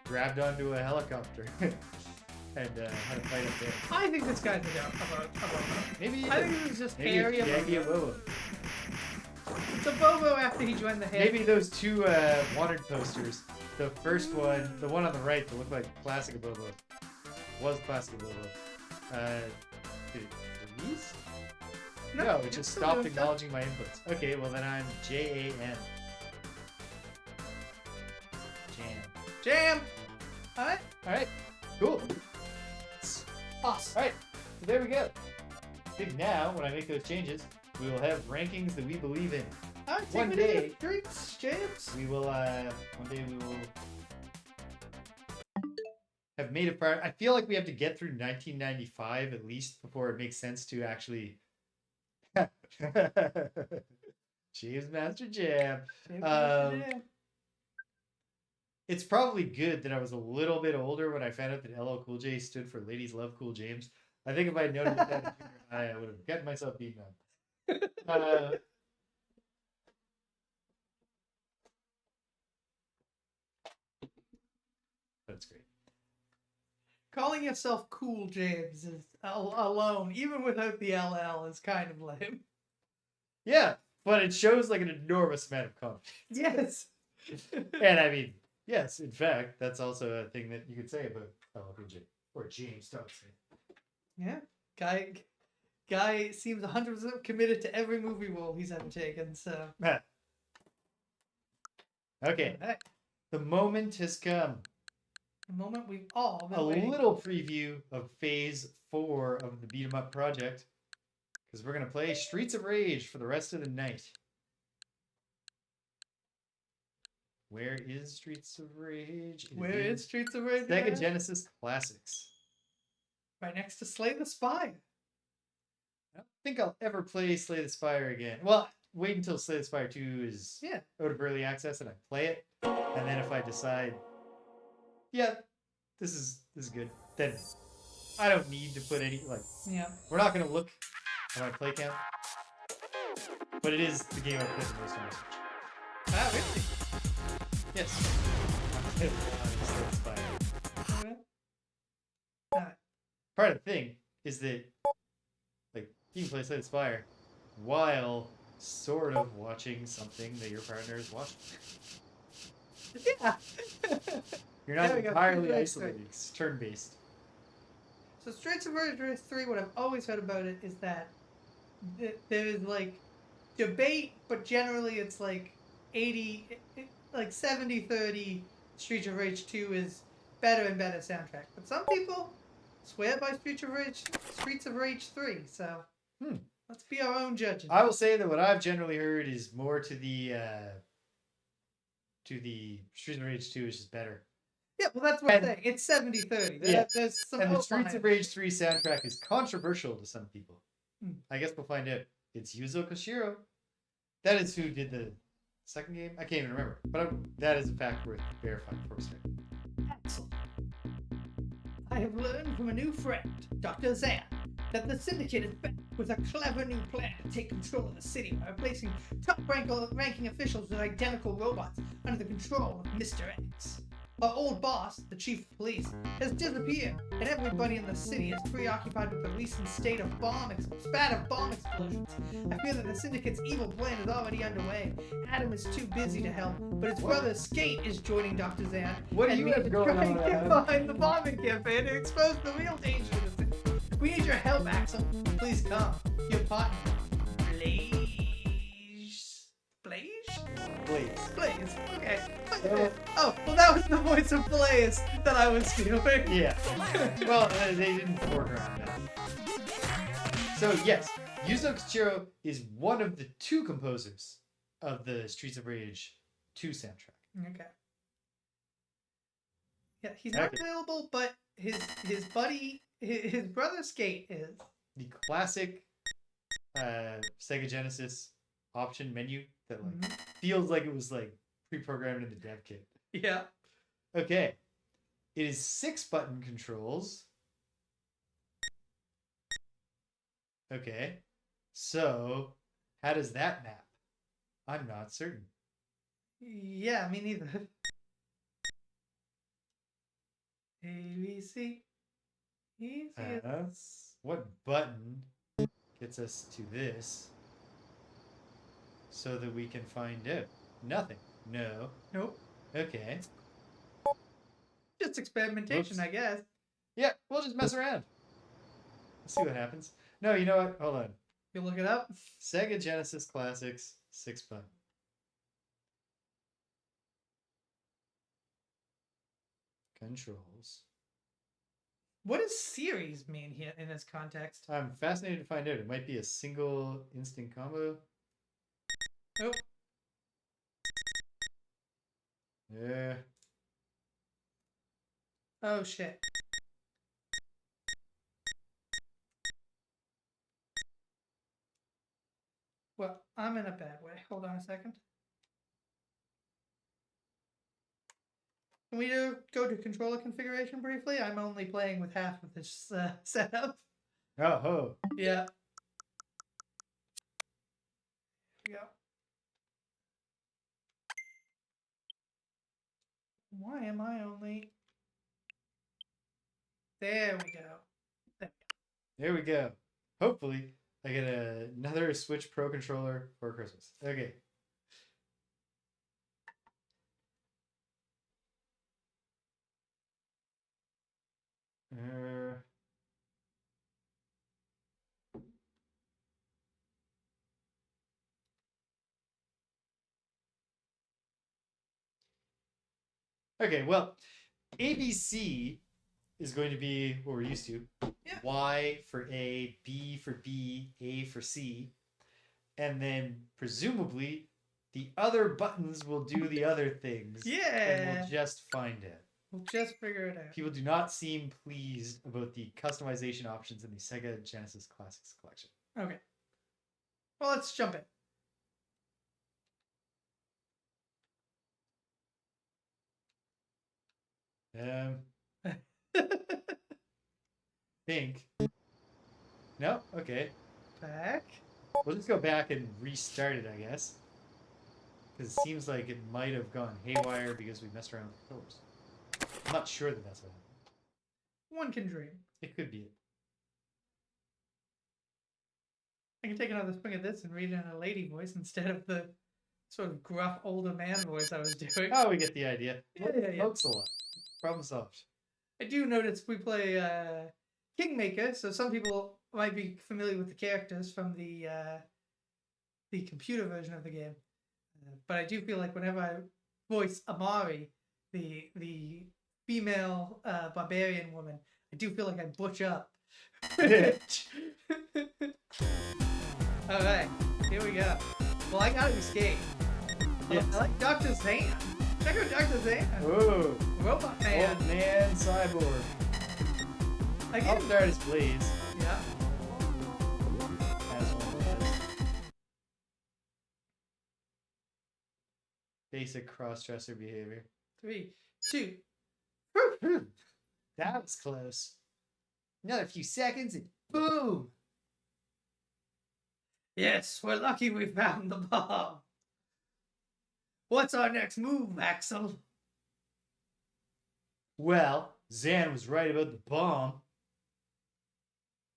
grabbed onto a helicopter and had a fight up there. I think this guy's about Maybe I think it was just maybe Harry it's Yagi Bobo. Bobo. It's a Bobo after he joined the hit. Maybe those 2 wanted posters. The first one, the one on the right that looked like Classic Bobo, was Classic Bobo. Did it freeze? No, it just stopped acknowledging my inputs. Okay, well then I'm JAN. Jam. All right. All right, cool. Awesome. All right, so there we go. I think now, when I make those changes, we will have rankings that we believe in. All right. One Take me to day- the streets, James. We will, one day we will have made a prior. I feel like we have to get through 1995 at least before it makes sense to actually. James Master Jam. James Master Um, Jam. It's probably good that I was a little bit older when I found out that LL Cool J stood for Ladies Love Cool James. I think if I had known that in junior high, I would have gotten myself beaten up. That's great. Calling yourself Cool James is alone, even without the LL, is kind of lame. Yeah, but it shows like an enormous amount of confidence. Yes. And I mean, yes, in fact, that's also a thing that you could say about LL Cool J or James Dobson. Yeah. Guy seems 100% committed to every movie role he's ever taken, so. Okay, Alright. the moment has come. The moment we've all been A waiting little preview of Phase 4 of the Beat 'em Up project, because we're going to play Streets of Rage for the rest of the night. Where is Streets of Rage? It Where in is Streets of Rage? Sega Genesis Classics. Right next to Slay the Spire. I don't think I'll ever play Slay the Spire again. Well, wait until Slay the Spire 2 is Yeah. out of early access and I play it. And then if I decide, yeah, this is good, then I don't need to put any, like, Yeah. we're not going to look at my play count. But it is the game I played the most on my Switch. Ah, really? Yes. I played a lot of Slay the Spire. Okay. Alright. Part of the thing is that, like, you can play Slay the Spire while sort of watching something that your partner is watching. Yeah. You're not There we go. entirely Right, isolated. It's turn-based. So Streets of Rage 3, what I've always heard about it is that there is like debate, but generally it's like 70-30 Streets of Rage 2 is better and better soundtrack. But some people swear by Streets of Rage 3, so let's be our own judges. I will say that what I've generally heard is more to the Streets of Rage 2 is just better. Yeah, well that's what I'm saying. It's 70-30. Yeah. There's some And the Streets outliers. of Rage 3 soundtrack is controversial to some people. Hmm. I guess we'll find out. It's Yuzo Koshiro. That is who did the second game. I can't even remember. But that is a fact worth verifying before we start. Excellent. I have learned from a new friend, Dr. Zan, that the Syndicate is back with a clever new plan to take control of the city by replacing top-ranking officials with identical robots under the control of Mr. X. Our old boss, the chief of police, has disappeared, and everybody in the city is preoccupied with the recent spat of bomb explosions. I fear that the Syndicate's evil plan is already underway. Adam is too busy to help, but his brother Skate is joining Dr. Zan What do and you me have to going try on, and get Adam? behind the bombing campaign to expose the real danger of the city. We need your help, Axel. Please come. Your partner, Blaze. Blaze. Okay. Oh, well, that was the voice of Blaze that I was feeling. Yeah. Well, they didn't foreground that. So, yes, Yuzo Koshiro is one of the two composers of the Streets of Rage 2 soundtrack. Okay. Yeah, he's not Okay. available, but his buddy, his brother Skate is. The classic Sega Genesis option menu that like feels like it was like pre-programmed in the dev kit. Yeah. Okay. It is 6 button controls. Okay. So, how does that map? I'm not certain. Yeah, me neither. A, B, C. Easy as... What button gets us to this so that we can find out? Nothing. No. Nope. Okay. Just experimentation, Whoops. I guess. Yeah, we'll just mess around. Let's see what happens. No, you know what? Hold on. You look it up. Sega Genesis Classics 6 button. Controls. What does series mean here in this context? I'm fascinated to find out. It might be a single instant combo. Nope. Yeah. Oh shit. Well, I'm in a bad way. Hold on a second. Can we go to controller configuration briefly? I'm only playing with half of this setup. Oh. Yeah. Yeah. Why am I only... There we go. There we go. Hopefully, I get another Switch Pro controller for Christmas. Okay. Okay, well, ABC is going to be what we're used to. Yeah. Y for A, B for B, A for C. And then presumably the other buttons will do the other things. Yeah. And we'll just find it. We'll just figure it out. People do not seem pleased about the customization options in the Sega Genesis Classics collection. Okay. Well, let's jump in. Think. No? Okay. Back. We'll just go back and restart it, I guess. Because it seems like it might have gone haywire because we messed around with the controllers. I'm not sure that that's what happened. One can dream. It could be it. I can take another swing at this and read it in a lady voice instead of the sort of gruff older man voice I was doing. Oh, we get the idea. Yeah. Folks a lot. Problem solved. I do notice we play Kingmaker, so some people might be familiar with the characters from the computer version of the game. But I do feel like whenever I voice Amari, the female barbarian woman, I do feel like I butch up. Alright, here we go. Well, I gotta escape. Yes. I like Dr. Zan. Check out Dr. Zan. Ooh. Robot Man. Old man cyborg. Again. I'll start his blaze. Yeah. As one does. Basic cross-dresser behavior. 3, 2. That was close. Another few seconds and boom! Yes, we're lucky we found the bomb. What's our next move, Axel? Well, Zan was right about the bomb.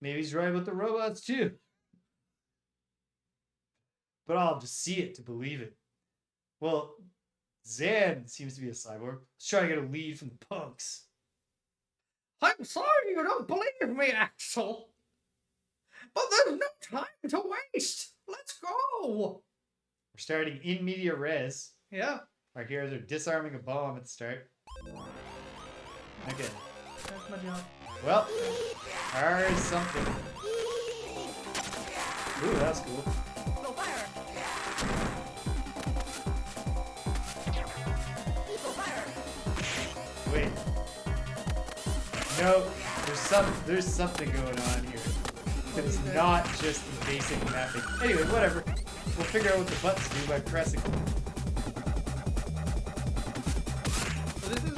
Maybe he's right about the robots too. But I'll have to see it to believe it. Well, Zan seems to be a cyborg. Let's try to get a lead from the punks. I'm sorry you don't believe me, Axel. But there's no time to waste. Let's go. We're starting in media res. Yeah. Our heroes are disarming a bomb at the start. Okay. That's my job. Well, there's something. Ooh, that's cool. Wait. No, there's something going on here. It's not just the basic mapping. Anyway, whatever. We'll figure out what the buttons do by pressing them. So this is...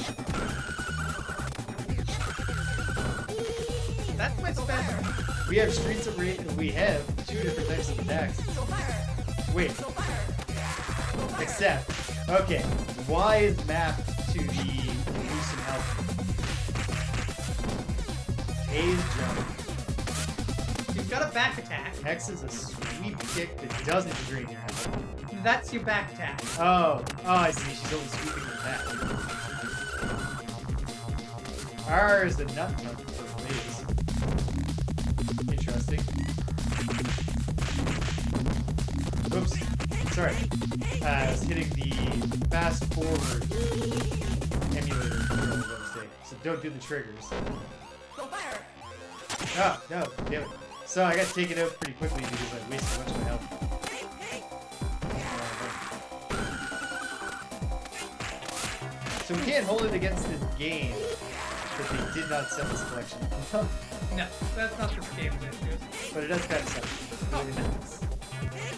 That's my special. We have Streets of Rage. We have 2 different types of attacks. Wait. Except, okay, Y is mapped to the boost in health. A is jump. You've got a back attack. X is a sweep kick that doesn't drain your health. That's your back attack. Oh, I see. She's only sweeping with that. R is the nut nut for blaze. Interesting. Oops. Sorry. I was hitting the fast forward emulator. Mistake. so don't do the triggers. Go fire. Oh, no, damn it. So I got taken out pretty quickly because I wasted a bunch of my health. So we can't hold it against this game that they did not set this collection. No, that's not this game's issue. But it does kind of suck. Oh.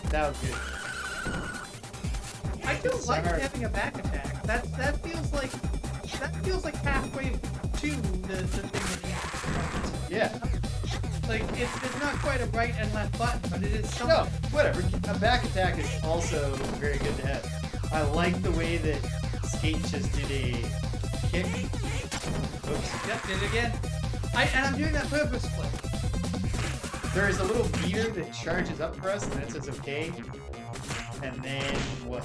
That was good. I do like Sorry. having a back attack. That feels like halfway to the thing that you Yeah. like. It's not quite a right and left button, but it is something. No, whatever. A back attack is also very good to have. I like the way that Skate just did a kick. Oops. Yep, did it again. And I'm doing that purposefully. There is a little meter that charges up for us, and then it says okay. And then what?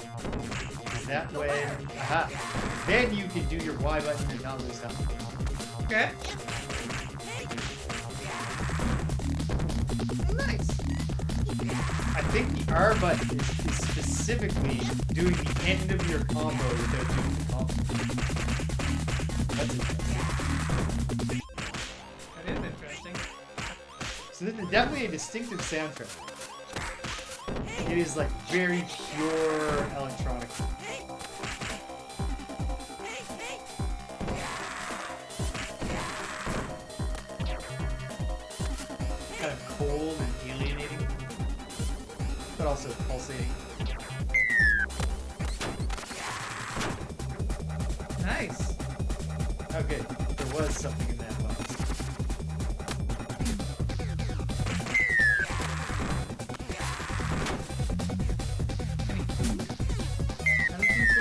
That way. Aha. Then you can do your Y button and not lose health. Okay. Nice. I think the R button is specifically doing the end of your combo without doing the combo. That's interesting. That is interesting. So this is definitely a distinctive soundtrack. It is like very pure electronic. Kind of cold and alienating, but also pulsating. Nice. Okay, there was something in that box.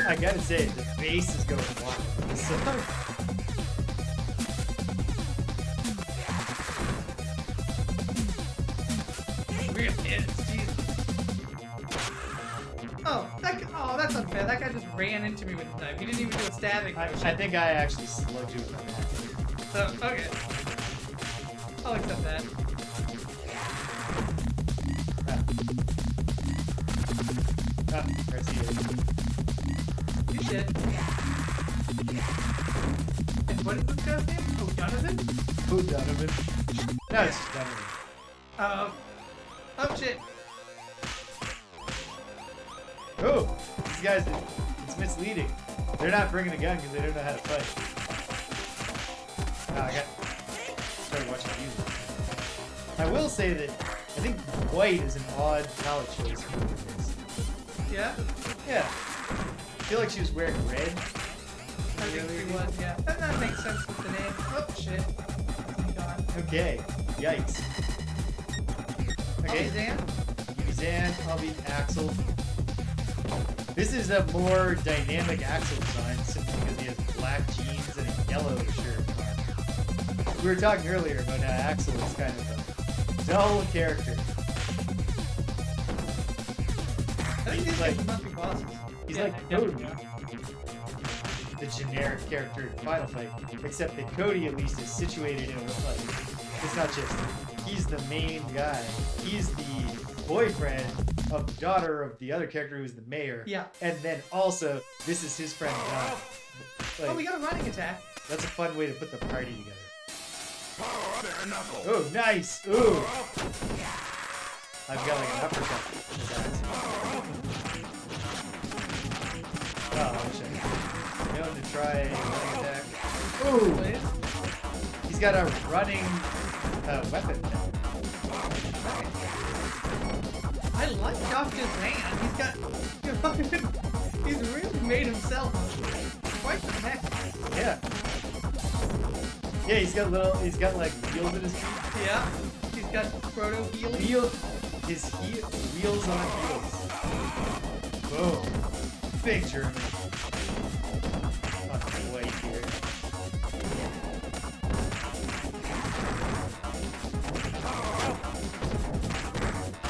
I gotta say, the bass is going wild. So, Real hits, Jesus. Oh, that's unfair. That guy just ran into me with the knife. He didn't even do a stabbing I motion. think I actually slowed you with that. So, okay. I'll accept that. Ah, there's the You did. And what is this guy's name? Oh, Jonathan? Who Donovan? No, it's just Donovan. Oh shit. Oh, these guys, it's misleading. They're not bringing a gun because they don't know how to fight. Ah, I started watching you. I will say that I think white is an odd palette choice for this. Yeah? Yeah. I feel like she was wearing red. I think he was, yeah. That makes sense with the name. Oh shit. God. Okay. Yikes. Okay. Okay, Dan. Give me Zan. I'll be Axel. This is a more dynamic Axel design simply because he has black jeans and a yellow shirt on. We were talking earlier about how Axel is kind of a dull character. I think these like- guys must be bosses. He's Yeah, like definitely. Cody, the generic character in Final Fight, except that Cody at least is situated in a like. It's not just he's the main guy. He's the boyfriend of the daughter of the other character who's the mayor. Yeah. And then also, this is his friend Don. Like, Oh, we got a running attack. that's a fun way to put the party together. Oh, nice! Ooh! I've got like an uppercut. Oh, I wish I could. Known to try a running attack. Ooh! Please. He's got a running weapon now. I like Dr. Zan. He's got. He's really made himself quite the mech. Yeah. Yeah, he's got like wheels in his feet. Yeah. He's got proto healing. Wheels on heels. Boom. Big German. Fucking white here.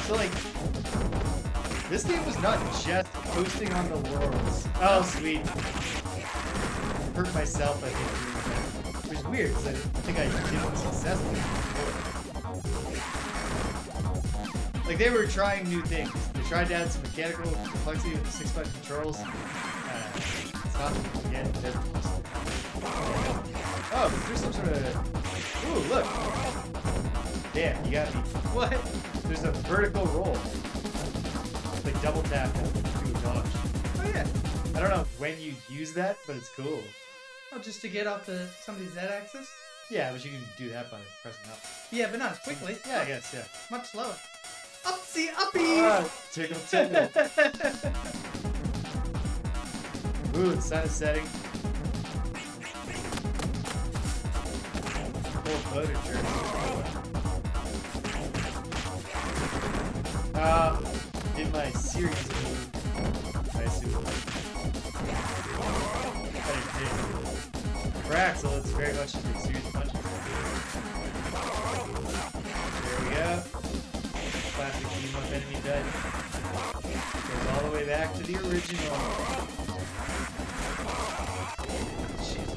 So like, this game was not just coasting on the laurels. Oh, sweet. Hurt myself, I think, doing that. Which is weird, because I think I did it successfully before. Like, they were trying new things. They tried to add some mechanical complexity with the 6-button controls. It's not, again, they're... Oh, is there some sort of... Ooh, look. Damn, you got me. What? There's a vertical roll. Like double tap and do a dodge. Oh yeah. I don't know when you use that, but it's cool. Oh, just to get off somebody's Z-axis? Yeah, but you can do that by pressing up. Yeah, but not as quickly. Yeah, I guess, yeah. Much slower. Upsy uppy! Tickle, tickle. Ooh, the sun is setting. Full literature. In my series move, I assume. For Axel, it's very much just a series of punches. There we go. Classic team up enemy dead. Goes all the way back to the original. Shit.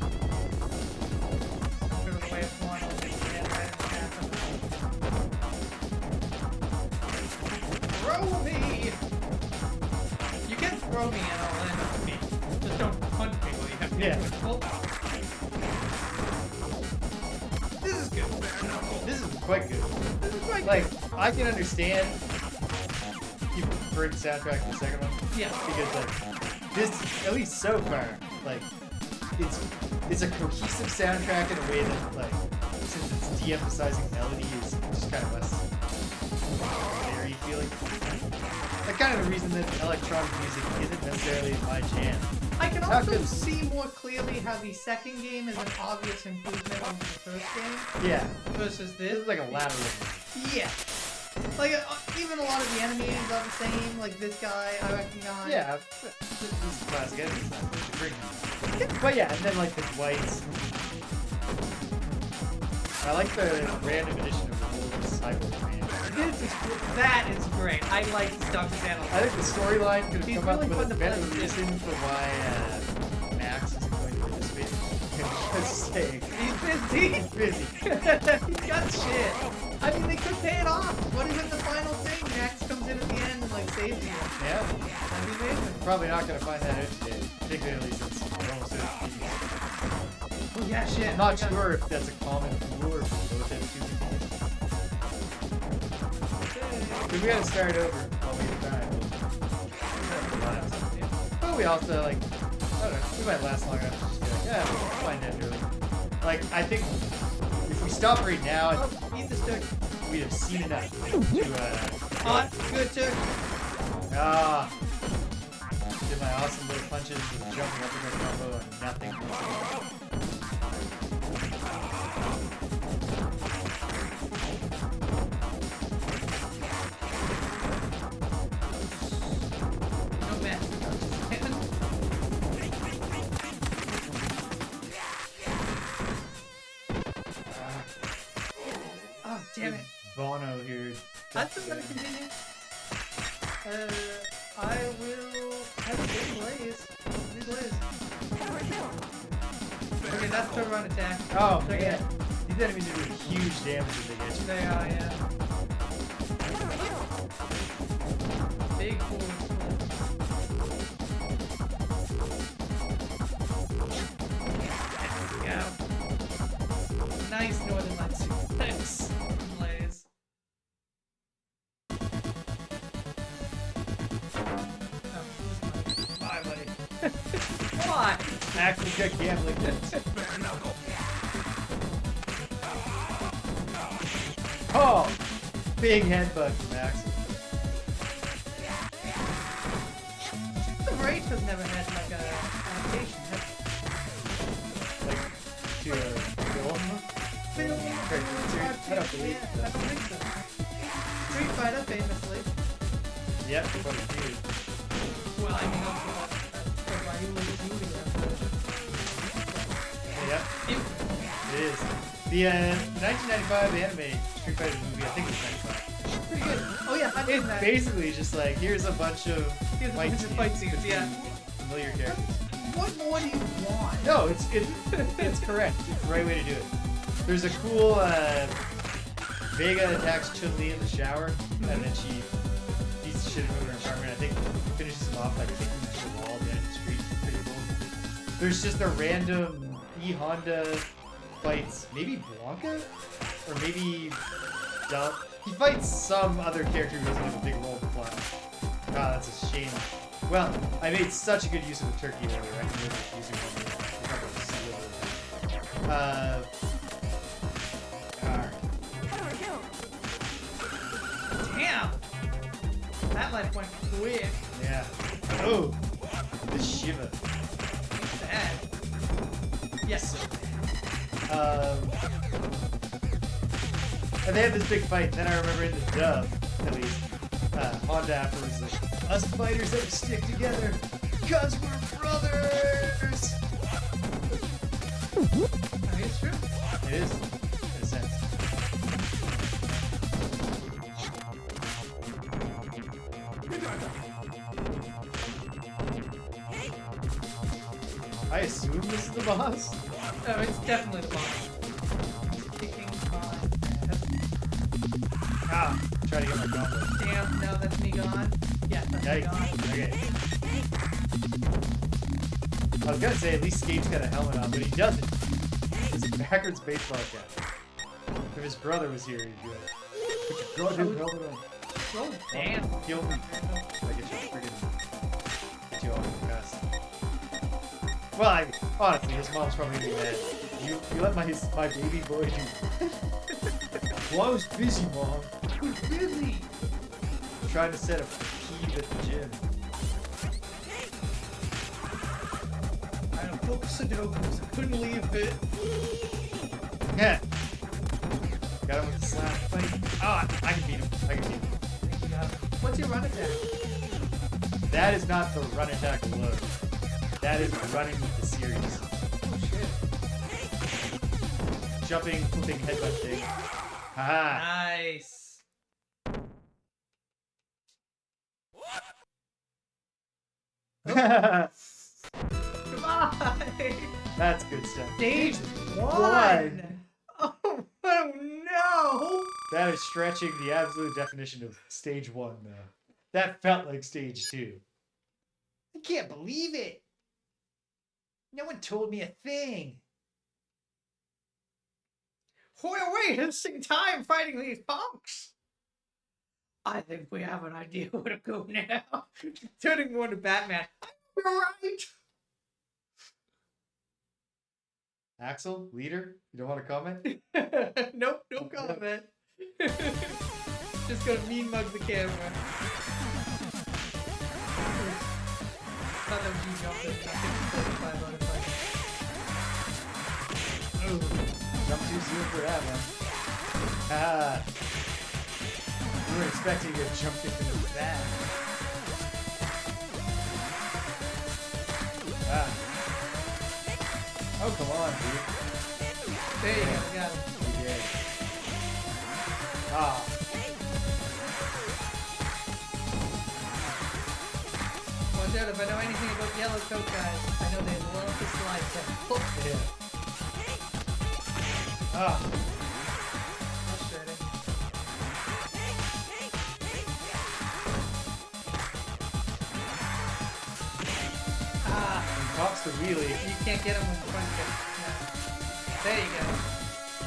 Throw me! You can throw me and I'll land on me. Just don't punch me while you have to. Yeah. Well, this is good. This is quite good. This is quite Like, good. I can understand you prefer the soundtrack to the second one. Yeah. Because, like, this, at least so far, like, it's a cohesive soundtrack in a way that, like, since it's de-emphasizing melody, is just kind of less airy feeling. Like, kind of the reason that electronic music isn't necessarily my jam. I can Not also good. see more clearly how the second game is an obvious improvement over the first game Yeah. versus This this. is like a lateral. Yeah. Like, even a lot of the enemies are the same. Like, this guy, I recognize. Yeah. This is classic enemy. But yeah, and then, like, the whites. I like the random edition of the Golden Cyber Man. That is great. I like Dr. Daniel. I think the storyline could have He's come up really with fun a to better play. reason for why Max isn't going to participate. Just saying. He's busy. He's busy. He's got shit. I mean, they could pay it off. What if in the final thing, Max comes in at the end and, like, saves you? Yeah. That'd be amazing. Probably not going to find that out today. Particularly since we're almost out of keys. Oh, yeah, shit. I'm not sure if that's a common rule or if both have two. But we gotta start over while we have time. But we also, like, I don't know, we might last long enough to just be like, yeah, we'll find out early. Like, I think if we stop right now, Oh, eat the stick. we'd have seen enough to, Hot, good too. did my awesome little punches with jumping up against combo and nothing. No man. Oh, damn it. Bono here. I'm still gonna continue. I will have a big blaze. Big blaze. Okay, that's the run attack. Oh, Check man. it. These enemies are doing huge damage if they get you. They are, yeah. Big forward flip. There we go. Nice northern lights. Thanks. Blaze. Bye, buddy. Why? Actually, got gambling debts. Oh! Big headbutt from Axel. The Wraith has never had like a adaptation. Like, to film? Film. I don't believe Yeah, so. I don't think so. Street Fighter, famously. Yep, but it's huge. Well, I mean, also that's why he was moving Yep, that. it is. The 1995 anime Street Fighter movie, I think it's 95. Pretty good. Oh yeah, I've seen It's that. basically just like, here's a bunch of Here's a bunch of fight scenes, between yeah. familiar characters. What more do you want? No, it's correct. It's the right way to do it. There's a cool Vega attacks Chun-Li in the shower, and then she beats the shit out of her apartment. I think finishes him off by kicking him to the wall down the street. Pretty cool. There's just a random E Honda fights maybe Blanca? Or maybe Dub? He fights some other character who doesn't have a big role to play. God, that's a shame. Well, I made such a good use of the turkey earlier. I can really use it for alright. Damn! That life went quick. Yeah. Oh! The Shiva. Bad. Yes. And they had this big fight. Then I remember in the dub, at least, Honda afterwards was like, us fighters have to stick together, cause we're brothers! I mean, it's true. It is, in a sense. I assume this is the boss? Oh, it's definitely the boss. Kicking my ass. Ah, try to get my combo. Damn, now that's me gone. Yeah, that's me Yikes. gone. Okay. I was gonna say at least Skate's got a helmet on, but he doesn't. He's a backwards baseball cap. If his brother was here, he'd do it. Put your goddamn helmet on. Oh, damn. Kill me. I get you friggin' get you all fast. Well, honestly, his mom's probably gonna be mad. You let my baby boy do. Well, I was busy, Mom. Who's busy? Trying to set a peeve at the gym. I don't focus Sudokus. I couldn't leave it. Yeah. Got him with the slap fight. Ah, I can beat him. What's your run attack? That is not the run attack alone. That is running with the series. Oh shit. Jumping, flipping, headbutt thing. Haha. Nice. Goodbye. That's good stuff. Stage 1. Oh no. That is stretching the absolute definition of stage 1, though. That felt like stage 2. I can't believe it. No one told me a thing. We're wasting time fighting these punks. I think we have an idea where to go now. Turning more to Batman. You're right. Axel, leader, you don't want to comment? Nope, no comment. Just gonna mean mug the camera. Thought that was you jumping. I think 45 out of 5. Oh, jump too soon for that one. Ah, we were expecting you to jump into the back. Ah. Oh, come on, dude. There you go, got him. We did. Ah. Watch out, if I know anything about yellow coat guys, I know they love to slide down. Yeah. Ah. Frustrating. Ah, Pops the wheelie. you can't get him with the front kick. No. There you go.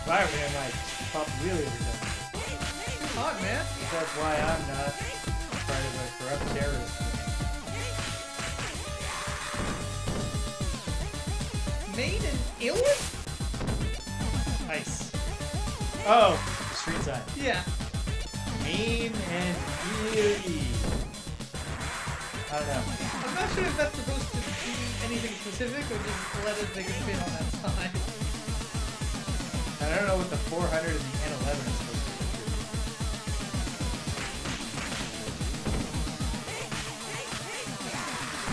Fireman might pop the wheelie every time. Come on, man. That's why I'm not part of a corrupt terrorist. Made in Italy? Nice. Oh, street side. Yeah. Mean and eerie. I don't know. I'm not sure if that's supposed to be anything specific or just letters they can fit on that sign. I don't know what the 400 and the N11 is supposed to be.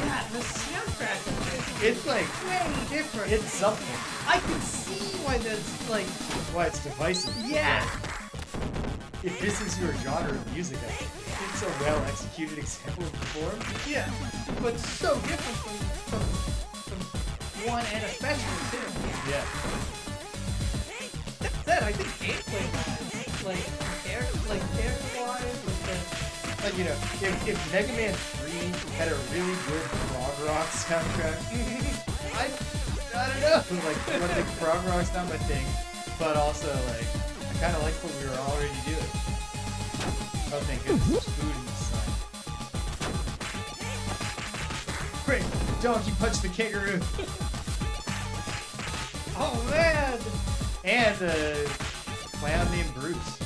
Yeah, the soundtrack of it It's like, way different. it's something. I can see why that's like, That's why it's divisive. yeah. If this is your genre of music, I think it's a well executed example of the form. Yeah, but so different from one and especially two. Yeah. That said, I think gameplay wise, character-wise, Like, you know, if Mega Man 3 had a really good prog rock soundtrack, I don't know. Like, one thing, prog rock's not my thing, but also, like, I kind of like what we were already doing. Oh, thank goodness, there's food in this sign. Great! Donkey punched the kangaroo! Oh man! And a clown named Bruce.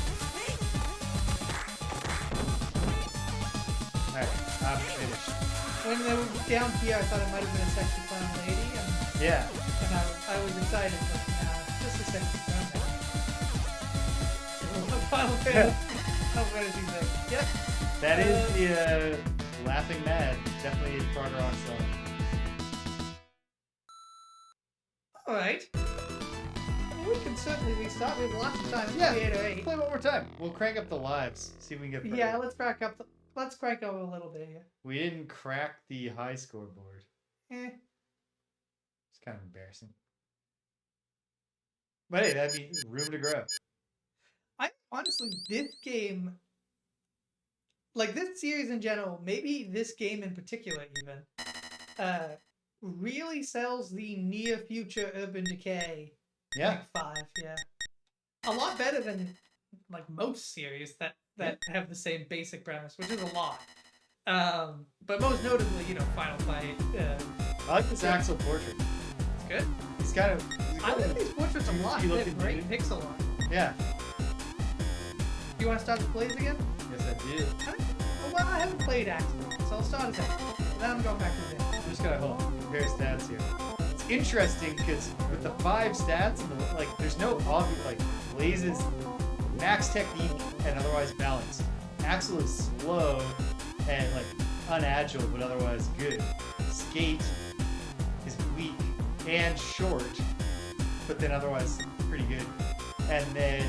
Alright, I'm finished. When they were down here, I thought it might have been a sexy clown lady, Yeah. and I was excited, but nah, just a sexy clown lady. Final Fantasy thing. Yep. That is the Laughing Mad. Definitely a prog rock song. Alright. We can certainly restart. We have lots of time. Yeah. 808. Play one more time. We'll crank up the lives. See if we can get further. Yeah, let's crank up a little bit here. We didn't crack the high scoreboard. Eh. It's kind of embarrassing. But hey, that'd be room to grow. I honestly, this game, like this series in general, maybe this game in particular even, really sells the near future Urban Decay. Yeah. Like 5, yeah. A lot better than like most series that have the same basic premise, which is a lot. But most notably, Final Fight. I like this Axel portrait. It's good. He's kind of. I like these portraits a lot. You They look have at great dude. pixel art. Yeah. Do you want to start the plays again? Yes, I do. Well, I haven't played Axel, so I'll start a second. Then I'm going back to the game. I'm just gonna compare stats here. It's interesting because with the 5 stats, and there's no obvious Blaze's max technique and otherwise balanced. Axel is slow and unagile, but otherwise good. Skate is weak and short, but then otherwise pretty good. And then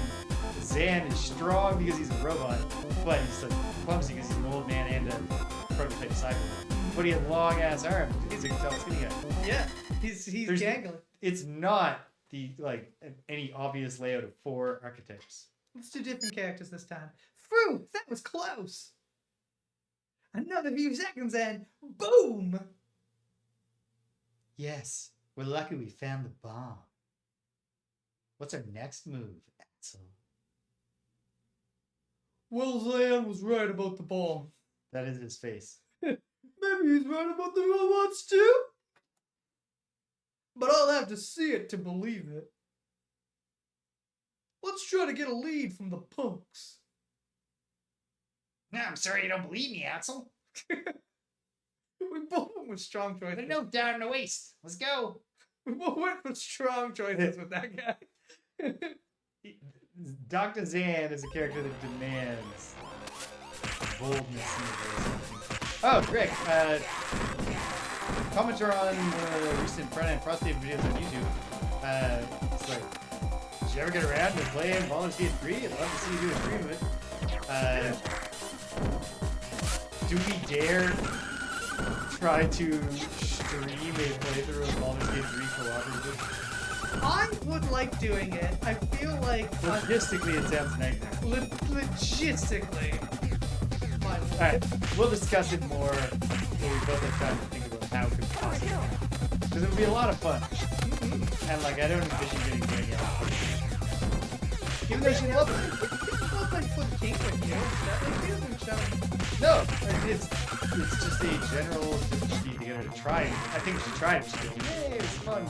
Zan is strong because he's a robot, but he's clumsy because he's an old man and a prototype cyber. But he had long ass arms. He's a tall skinny guy. Yeah, he's gangly. It's not the any obvious layout of 4 archetypes. Let's do different characters this time. Phew, that was close. Another few seconds and boom! Yes, we're lucky we found the bomb. What's our next move, Axel? Well, Zan was right about the bomb. That is his face. Maybe he's right about the robots too? But I'll have to see it to believe it. Let's try to get a lead from the punks. No, I'm sorry you don't believe me, Axel. We both went with strong choices. Put a note down in the waist. Let's go. We both went with strong choices with that guy. Dr. Zan is a character that demands boldness in the voice. Oh, Greg, commenter on recent Friday Night Frosty videos on YouTube. It's like, did you ever get around to playing Baldur's Gate 3? I'd love to see you do a stream of it. Do we dare try to stream a playthrough of Baldur's Gate 3 cooperatively? I would like doing it. I feel like Logistically, it sounds nightmare. logistically. Alright, we'll discuss it more when we both have time to think about how it could possibly happen. Because it would be a lot of fun. And I don't envision getting very out. Even though she loves it. It's not like for the kingdom here. No, it's just a general difficulty to get her to try it. I think if she tried it, she'd go, hey, it's fun.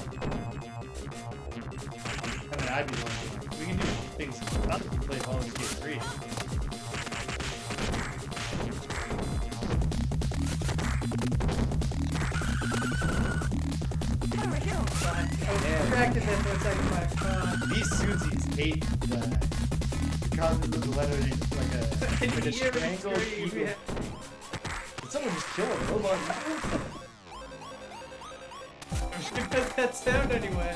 And then I'd be like, we can do things other than play Baldur's Gate 3. Distracted there for a second. These Susies hate because of the letter with a strangled eagle. Yeah. Did someone just kill a robot? Does that sound anyway?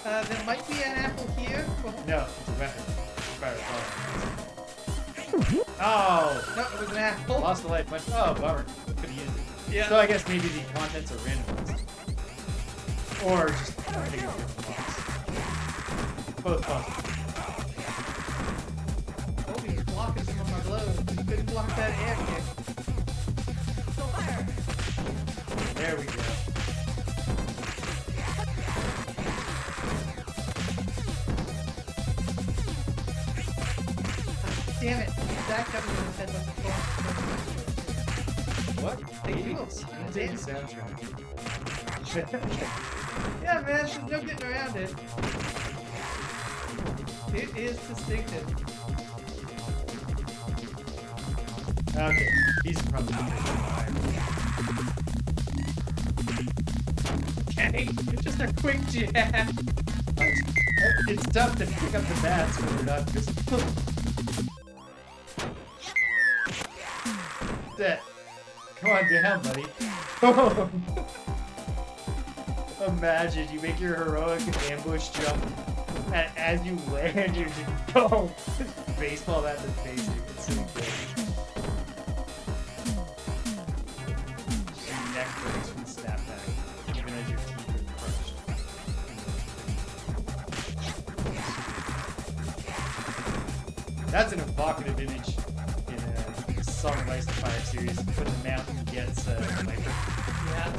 There might be an apple here. No, it's a weapon. Oh! No, it was an apple. Lost a life punch. Oh, bummer. Could have used it. Yeah. So I guess maybe the contents are randomized. Or just take it from the box. Both possible. Oh, he's blocking some of my blows. He couldn't block that air kick. There we go. Damn it. Zach got me in his head like a phone. What? They do. Vintage soundtrack. Yeah, man, there's no getting around it. It is distinctive. Okay, he's probably fire. Okay, just a quick jab. It's tough to pick up the bats when they're not visible. That. Come on down, buddy. Imagine you make your heroic ambush jump, and as you land, you just go baseball that in the face. Dude. It's so cool. Your neck breaks from the snapback, even as your teeth are crushed. That's an evocative image in a Song of Ice and Fire series when the mountain gets a viper. Yeah.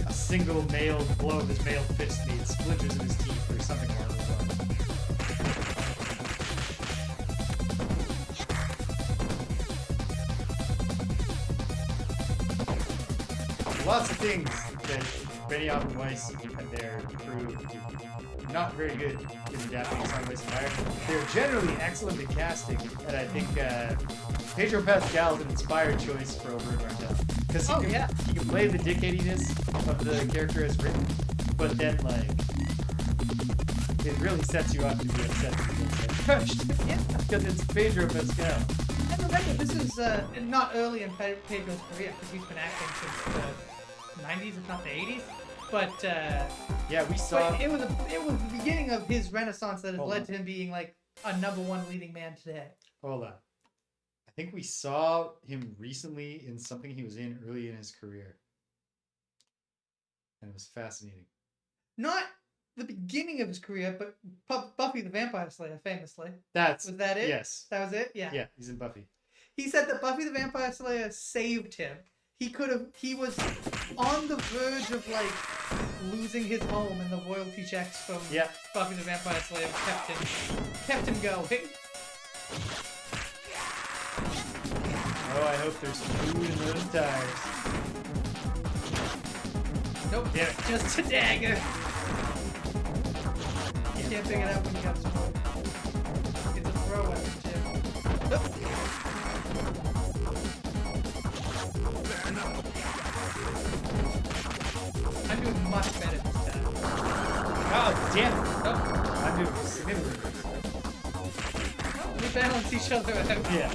A single male blow of his male fist made splinters in his teeth or something along those lines. Lots of things that Benioff and Weiss and their crew do not very good in adapting Song of Ice and Fire. They're generally excellent at casting, and I think Pedro Pascal is an inspired choice for Oberyn Martell. Because he can play the dickheadiness of the character as written, but then, like, it really sets you up to be upset that he gets crushed. Yeah. Because it's Pedro Pascal. And remember, this is not early in Pedro's career, because he's been acting since the 90s, if not the 80s. But yeah, we saw. But it was the beginning of his renaissance that has Hold led on. to him being like a #1 leading man today. Hold on. I think we saw him recently in something he was in early in his career. And it was fascinating. Not the beginning of his career, but Buffy the Vampire Slayer, famously. Was that it? Yes. That was it? Yeah. Yeah, he's in Buffy. He said that Buffy the Vampire Slayer saved him. He was on the verge of like losing his home, and the royalty checks from Buffy the Vampire Slayer kept him going. Oh, I hope there's food in those tires. Nope. Damn it. Just a dagger. You can't pick it up when you got smoke. It's a throw weapon, Jim. Nope. I'm doing much better this time. Oh, damn it. Nope. I'm doing significantly worse. We balance each other out. Yeah.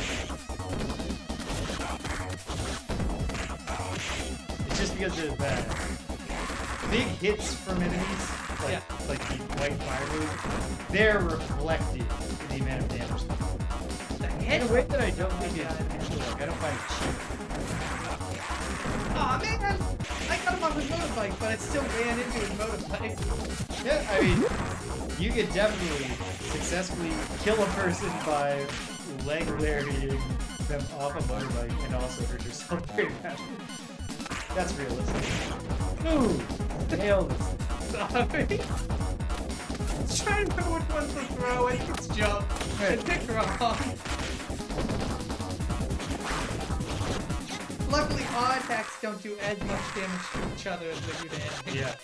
It's just because of big hits from enemies, like the white fire move, they're reflected in the amount of damage. In a way that I don't think is actually, like, I don't find it cheap. Aw, man! I cut him off his motorbike, but I still ran into his motorbike. Yeah, I mean, you could definitely successfully kill a person by leg lariating them off a motorbike and also hurt yourself very badly. That's realistic. Ooh, nailed it. Sorry. Let's try and remember which one's the throw. I think it's jump. I picked wrong. Luckily, our attacks don't do as much damage to each other as they do to enemies. Yeah.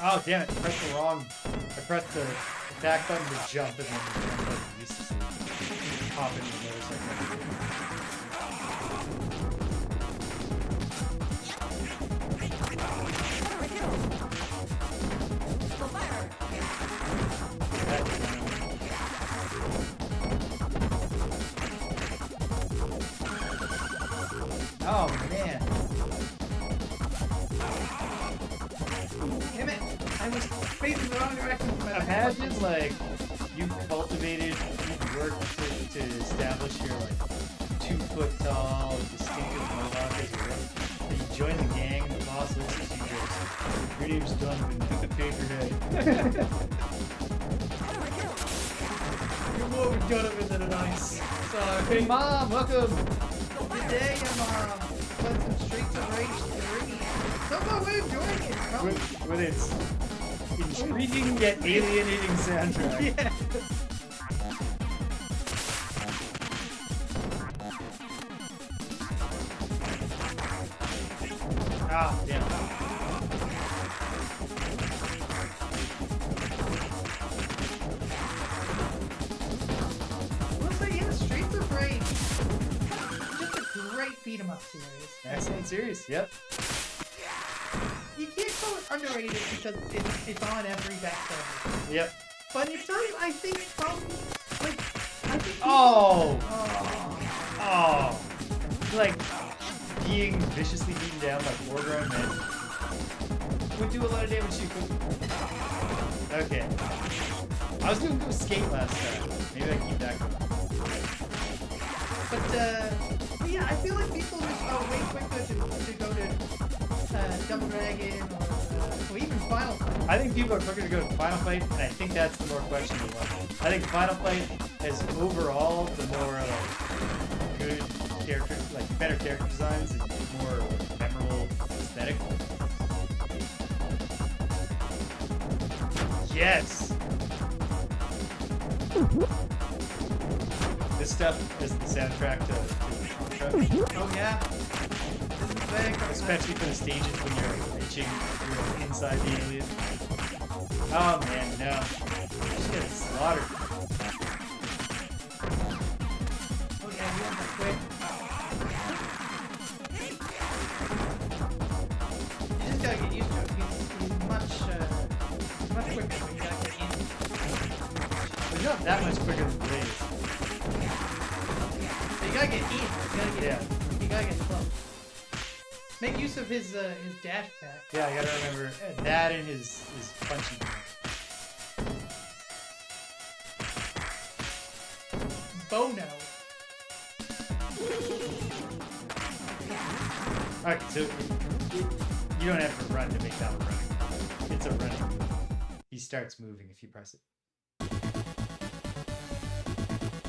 Oh, damn it. I pressed the attack button to jump and then the jump button used to pop into the motorcycle. Oh, man. Damn it! I was facing the wrong direction for my Imagine, like, you cultivated, you worked to establish your, like, 2 foot tall, distinctive mohawk as your own. And you join the gang, and the boss listens to you goes, your name's Donovan, shave your head. You're more of a Donovan than an ice. Sorry. Hey, Mom, welcome! Did today I'm playing some Streets of Rage 3. So far we're enjoying it. With its intriguing yet alienating soundtrack. Yeah. Ah, damn. We'll say, yeah, Streets of Rage. Just a great beat 'em up series. Excellent series, yep. You can't call it underrated because it's on every background. Yep. But it's on, I think, from, like, I think... Oh! Oh. Oh! Like, being viciously beaten down by 4 grown men would do a lot of damage to you quickly. Okay. I was doing Go Skate last time. Maybe I keep that going. But yeah, I feel like people just are way quicker to go to Double Dragon or even Final Fight. I think people are quicker to go to Final Fight, and I think that's the more questionable one. I think Final Fight has overall the more good character, like better character designs and more memorable aesthetic. Yes. This stuff is the soundtrack to Oh yeah. This is very cool. especially for the stages when you're reaching you're inside the alien. Oh man, no. Just getting slaughtered. Oh yeah, you want that quick. You just gotta get used to it. He's much quicker when you gotta get in. But not that much quicker than Blaze. So you gotta get in. You gotta get Yeah. You gotta get close. Make use of his dash attack. Yeah, I gotta remember that and his punchy. Bono. Alright, so you don't have to run to make that one running. It's a running move. He starts moving if you press it.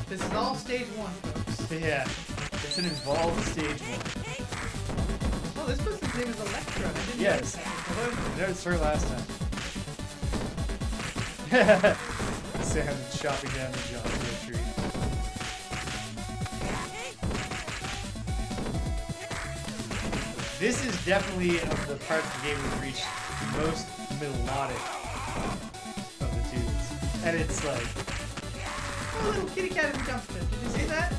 This is all stage 1, folks. Yeah, it's an involved stage 1. Oh, this person's name is Electra. I didn't Yes. know that. I noticed her last time. Sam chopping down the John Deere tree. This is definitely of the part of the game we've reached the most melodic of the tunes. And it's like... Oh, little kitty cat in the dumpster. Did you see that?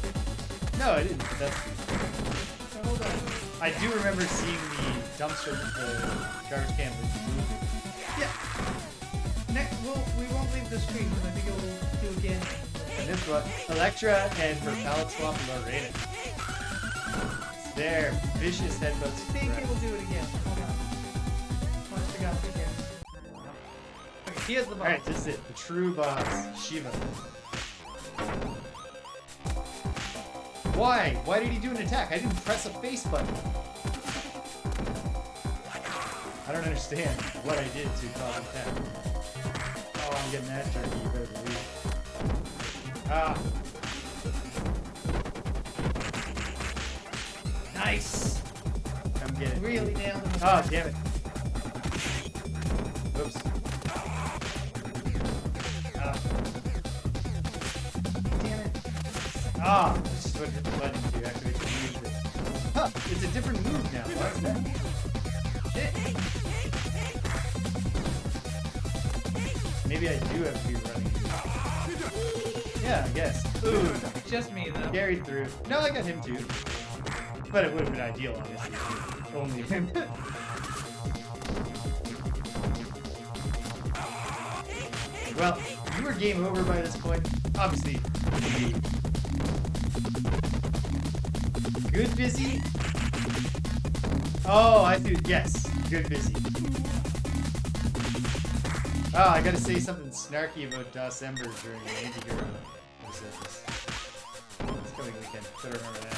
No, I didn't. That's... So hold on. I do remember seeing the dumpster, the garbage can with the movie. Yeah. Next, we won't leave the screen because I think it will do again. And this one, Electra and her palette swap are rated. There, vicious headbutts. I think it will do it again. Hold on. Honest to God, again. Okay, here's the boss. Alright, this is it. The true boss, Shiva. Why? Why did he do an attack? I didn't press a face button. I don't understand what I did to cause an attack. Oh, I'm getting that jerky. You better believe. Ah. Nice. Come get it. Really nailed him. Oh, damn it. Oops. Ah. Damn it. Ah, this is what hit the button to activate the move. Huh, it's a different move now. Why is that? Shit. Maybe I do have to be running. Yeah, I guess. Ooh, Just me, though. carried through. No, I got him too. But it would have been ideal, obviously. if Only him. Well, you were game over by this point. Obviously. Good busy? Oh, I see. Yes, good busy. Oh, I gotta say something snarky about December during the anti-hero. This coming weekend. Better remember that.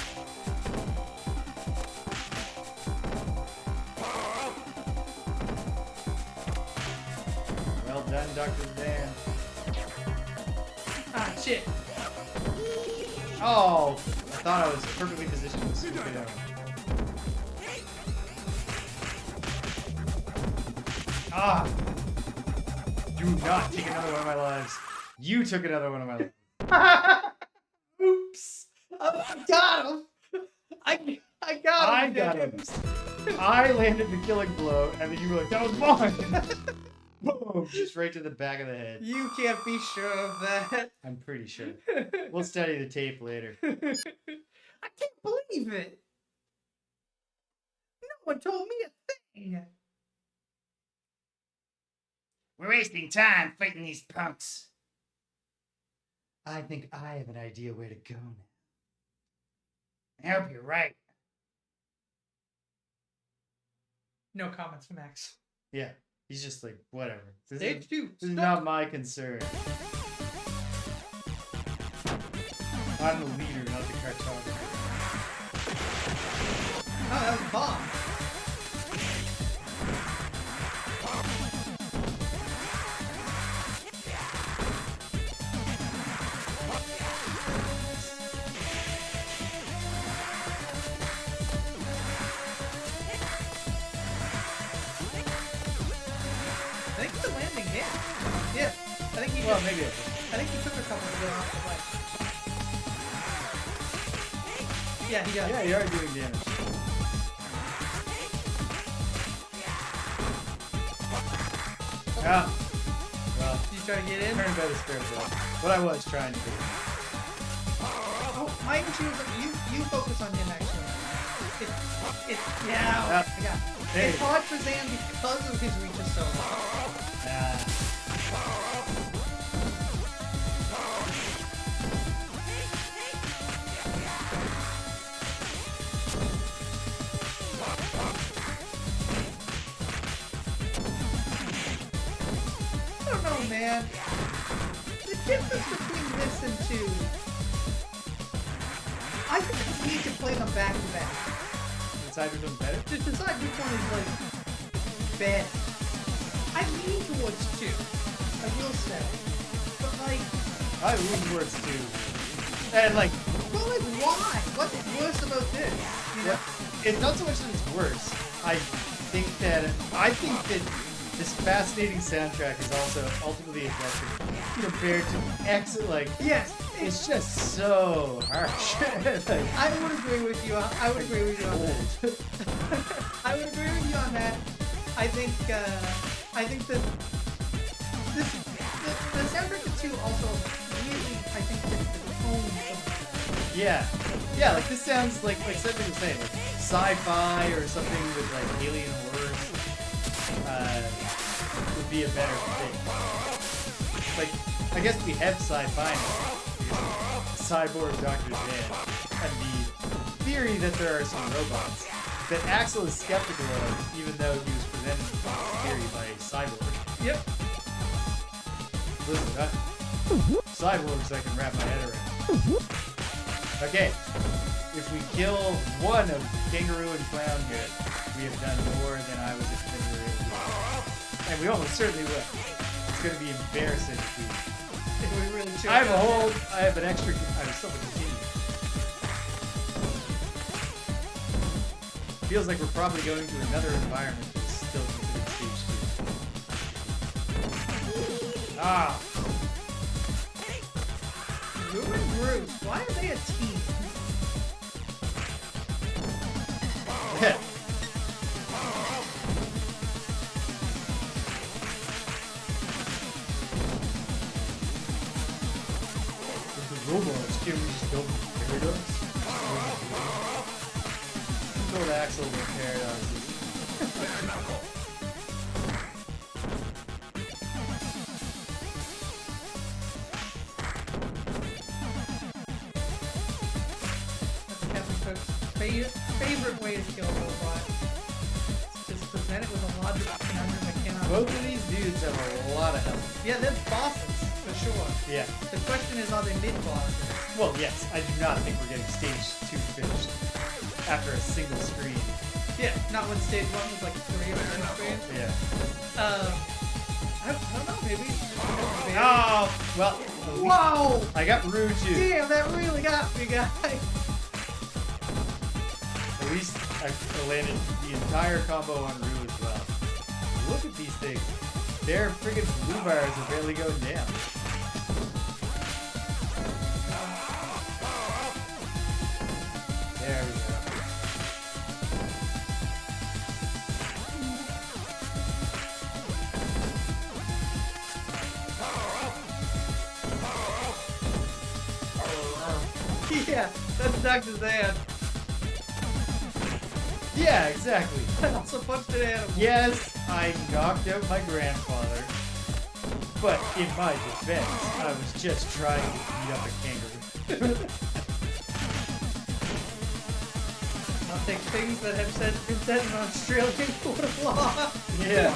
Well done, Dr. Dan. Ah, shit. Oh, thought I was perfectly positioned to scoop it out. Ah! Do not take another one of my lives. You took another one of my lives. Oops! Oh, I got him! I got him! I got him. I landed the killing blow, and then you were like, that was mine! Boom! Just right to the back of the head. You can't be sure of that. I'm pretty sure. We'll study the tape later. I can't believe it! No one told me a thing! We're wasting time fighting these punks. I think I have an idea where to go now. I hope you're right. No comments, Max. Yeah, he's just like, whatever. Stage 2. This is not my concern. I'm the leader, not the cartographer. Oh, that was a bomb. I think the landing hit. Yeah, I think he Well, did. maybe I think he took a couple to get off the bike. Yeah, he does. yeah, you are doing damage. Ah, well, You try to get in? turned by the spirit world. What I was trying to do. Oh, my issue is that you focus on him actually. Yeah, Ah, I got it. hey. It's hard for Zan because of his reach is so long. I don't know, man. The difference between this and 2, I think we need to play them back to back. Decide which one's better? To decide which one is like bad. I lean towards 2. I will say. But like, I lean towards 2. And like, well, like why? What's worse about this? You know? it's not so much that it's worse. I think that this fascinating soundtrack is also ultimately addressing compared to X. Like, Yes. it's just so harsh. Like, I would agree with you. I would agree with you on that. I would agree with you on that. I think that the soundtrack of 2 also really, I think, fits the tone of yeah, like this sounds like something was saying, like sci-fi or something with like alien horrors would be a better thing. Like, I guess we have sci-fi now. Cyborg Dr. Zan, and the theory that there are some robots that Axel is skeptical of, even though he was presented with this theory by a cyborg. Yep. Listen, cyborgs I can wrap my head around. Okay, if we kill one of Kangaroo and Clown here, we have done more than I was expecting. And we almost certainly will. It's going to be embarrassing if we really choke I have a up. hold. I have an extra. I have still continue. Feels like we're probably going to another environment that's still considered stage 2. Ah, Lou and Bruce, why are they a team? yeah. This is robots. Can we just go paradox? Told Axel with paradoxes. That's Captain Cook's favorite way to kill a robot. Just present it with a logical conundrum that cannot. Both of these dudes have a lot of health. Yeah, they're bosses for sure. Yeah. The question is, are they mid bosses? Well, yes, I do not think we're getting stage 2 finished after a single screen. Yeah, not when stage 1 was like 3 or 4 screens. Yeah. I don't know, maybe. Oh, well. Whoa! I got Rue too. Damn, that really got me, guys. at least I landed the entire combo on Rue as well. Look at these things. Their friggin' blue bars are barely going down. There we go. Yeah, that's Dr. Zan. Yeah, exactly. I also punched an animal. Yes, I knocked out my grandfather, but in my defense, I was just trying to beat up a kangaroo. I'll take things that have been said in Australian court of law. Yeah.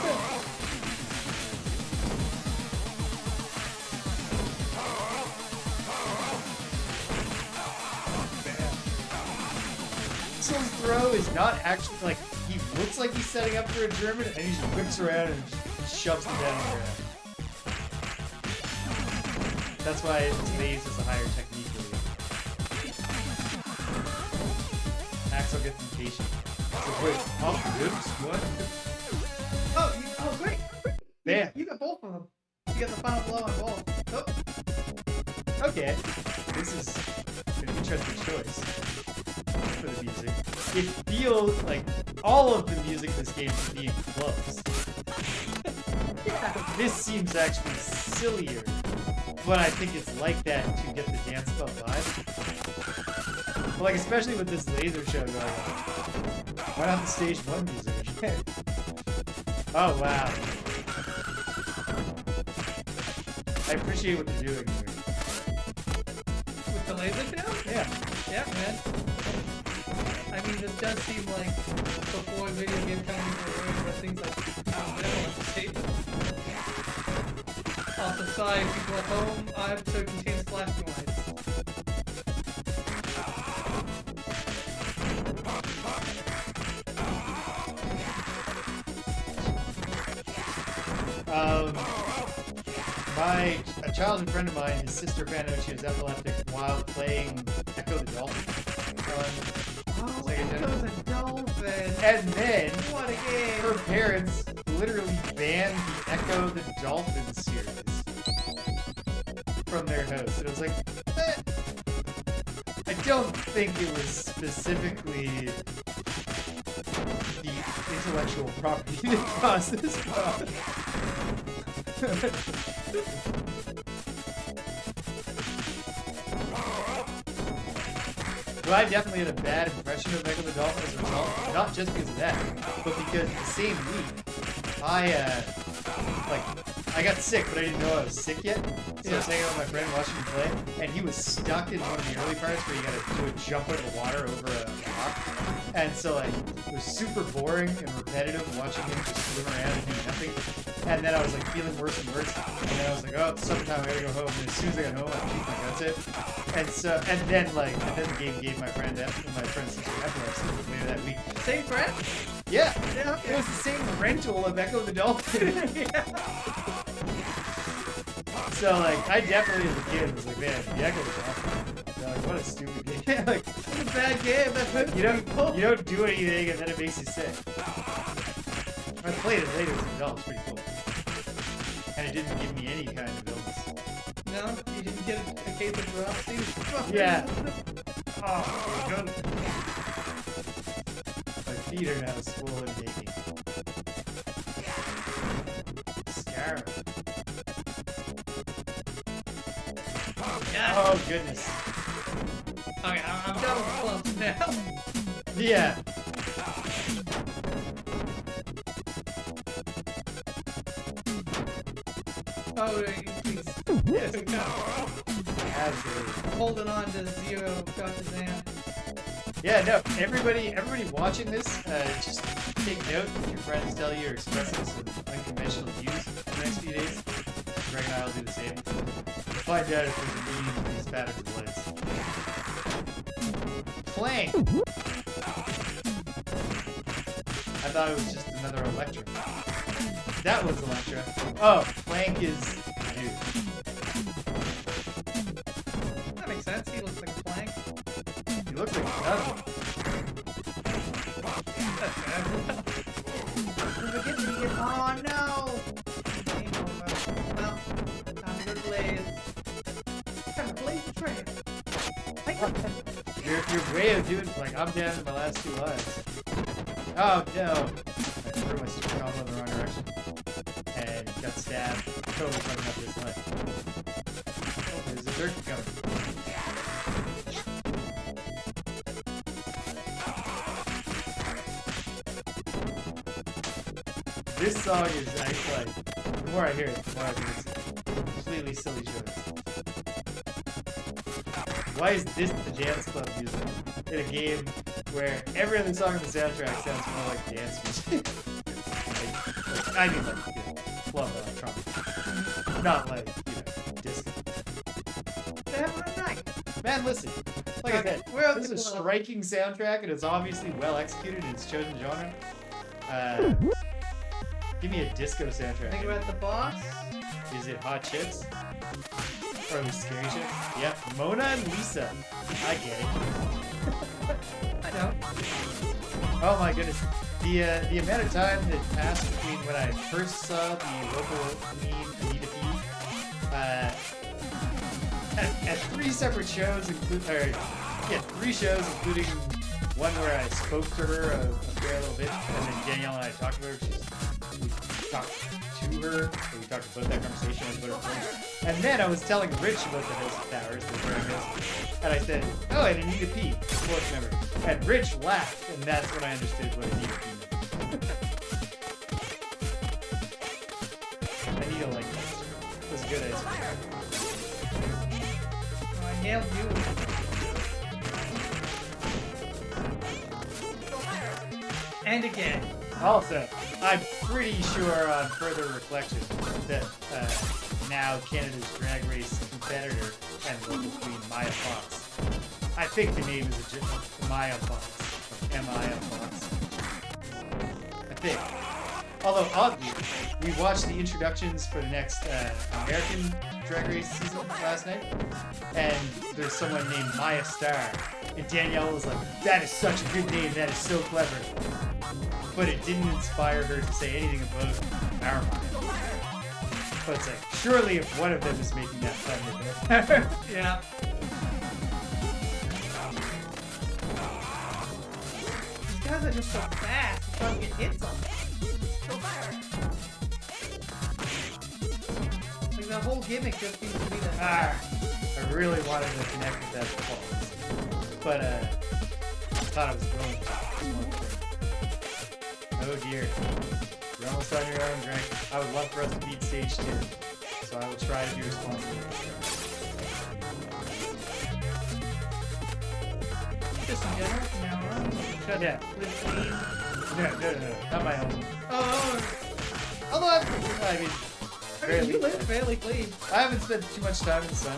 This throw is not actually, like, he looks like he's setting up for a German, and he just whips around and shoves him down on the ground. That's why Maze is a higher technique lead. Axel gets impatient. So wait, oops, what? Oh, great. Yeah. You got both of them. You got the final blow on both. Oh. Okay. This is an interesting choice for the music. It feels like all of the music in this game is being close. Yeah. This seems actually sillier, but I think it's like that to get the dance club vibe. But like, especially with this laser show going on. Why not the stage 1 music? Oh, wow. I appreciate what they're doing here. With the laser show? Yeah. Yeah, man. I mean, this does seem like before video game companies were worried about things like safety. Off the side, people at home, episode contains flashing lights. A childhood friend of mine, his sister found out she was epileptic while playing Echo the Dolphin. Oh, Sega Echo's a dolphin. And then What a game. her parents literally banned the Echo the Dolphin series from their house. And it was like, I don't think it was specifically the intellectual property that caused this problem. Well, I definitely had a bad impression of Echo the Dolphin as a result. Not just because of that, but because the same week, I got sick, but I didn't know I was sick yet. So I was hanging out with my friend watching him play, and he was stuck in one of the early parts where you gotta do a jump out of the water over a rock. And so like, it was super boring and repetitive watching him just swim around and do nothing. And then I was like feeling worse and worse. And then I was like, oh, it's summertime, I gotta go home. And as soon as I got home, I peed my guts out. And then the game gave my friend's sister epilepsy later that week. Same friend? Yeah. Yeah, It was the same rental of Echo the Dolphin. yeah. So like, I definitely as a kid was like, man, the Echo the Dolphin. Like, what a stupid game. Yeah, like, it's a bad game. That hurts You people. don't do anything and then it makes you sick. I played it later as an adult, it's pretty cool. And it didn't give me any kind of illness. No, you didn't get a case of dropsy. Yeah. Oh, good. My feet are now swollen and aching. Scarab. Yeah. Oh, goodness. Okay, I'm done with the clumps now. Yeah. Oh, please. Yes. No. Absolutely. Holding on to zero, Dr. Zan. Yeah, no, everybody watching this, just take note if your friends tell you you're expressing some unconventional views in the next few days. Greg and I will do the same. Find out if there's a meaning to these patterns of lights. Plank! I thought it was just another Electra. That was Electra. Oh, Plank is the dude. That makes sense. He looks like a plank. He looks like another one. way of doing like I'm down to my last 2 lives. Oh no! I threw my super combo in the wrong direction and got stabbed. Totally fucking up this life. Oh, there's a dirt coming. This song is actually like the more I hear it, the more I think it's a completely silly choice. Why is this the dance club music in a game where every other song on the soundtrack sounds more like dance music? I mean, like, you know, club electronic. Not like, you know, disco. They have a night. Man, listen. Like I said, we're at this the is a club. striking soundtrack and it's obviously well executed in its chosen genre. Give me a disco I think soundtrack. we're at the boss. Is it Hot Chicks? Or at least Scary Chicks? Yep, Mona and Lisa. I get it. I know. Oh my goodness. The amount of time that passed between when I first saw the local queen, Anita P, at 3 separate shows, three shows, including one where I spoke to her a fair little bit, and then Danielle and I talked to her. We talked to her, so we talked about that conversation and put her phone. And then I was telling Rich about the House of Towers, the Dragons, and I said, "Oh, and Anita P, sports member." And Rich laughed, and that's when I understood what Anita P meant. Anita liked that. It was a good answer. Oh, I nailed you. And again. Also, I'm pretty sure on further reflection that now Canada's drag race competitor and local queen Maya Fox. I think the name is Maya Fox. M-I-A Fox. I think. Although, oddly, we watched the introductions for the next American drag race season last night, and there's someone named Maya Starr, and Danielle was like, "That is such a good name, that is so clever." But it didn't inspire her to say anything about our Maya. But it's like, surely if one of them is making that fun, Yeah. These guys are just so fast. You're trying to get hits on them. Like the whole gimmick just seems to be that. I really wanted to connect with that ball. But I thought it was going to. Oh dear. You're almost on your own, Greg. I would love for us to beat stage 2. So I will try to be responsible. Just in general, from now on. Shut Yeah. live clean. No. Not my own. Oh, Although I mean, I mean, you live fairly clean. I haven't spent too much time in the sun.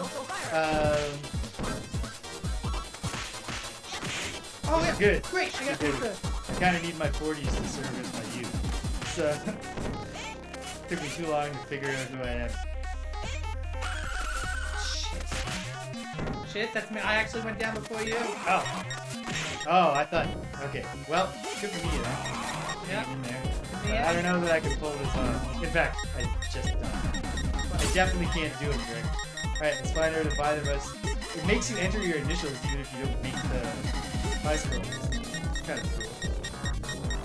Oh yeah, Good. Great, I got Good. pizza. I kind of need my 40s to serve as my youth. So, took me too long to figure out who I am. Shit, that's me. I actually went down before you. Oh, I thought, okay, well, good for me, then. Yeah. In there. Yeah. I don't know that I can pull this off. In fact, I just don't. I definitely can't do it, Greg. Alright, let's find out if either of us... It makes you enter your initials even if you don't make the high score list. It's kind of cool.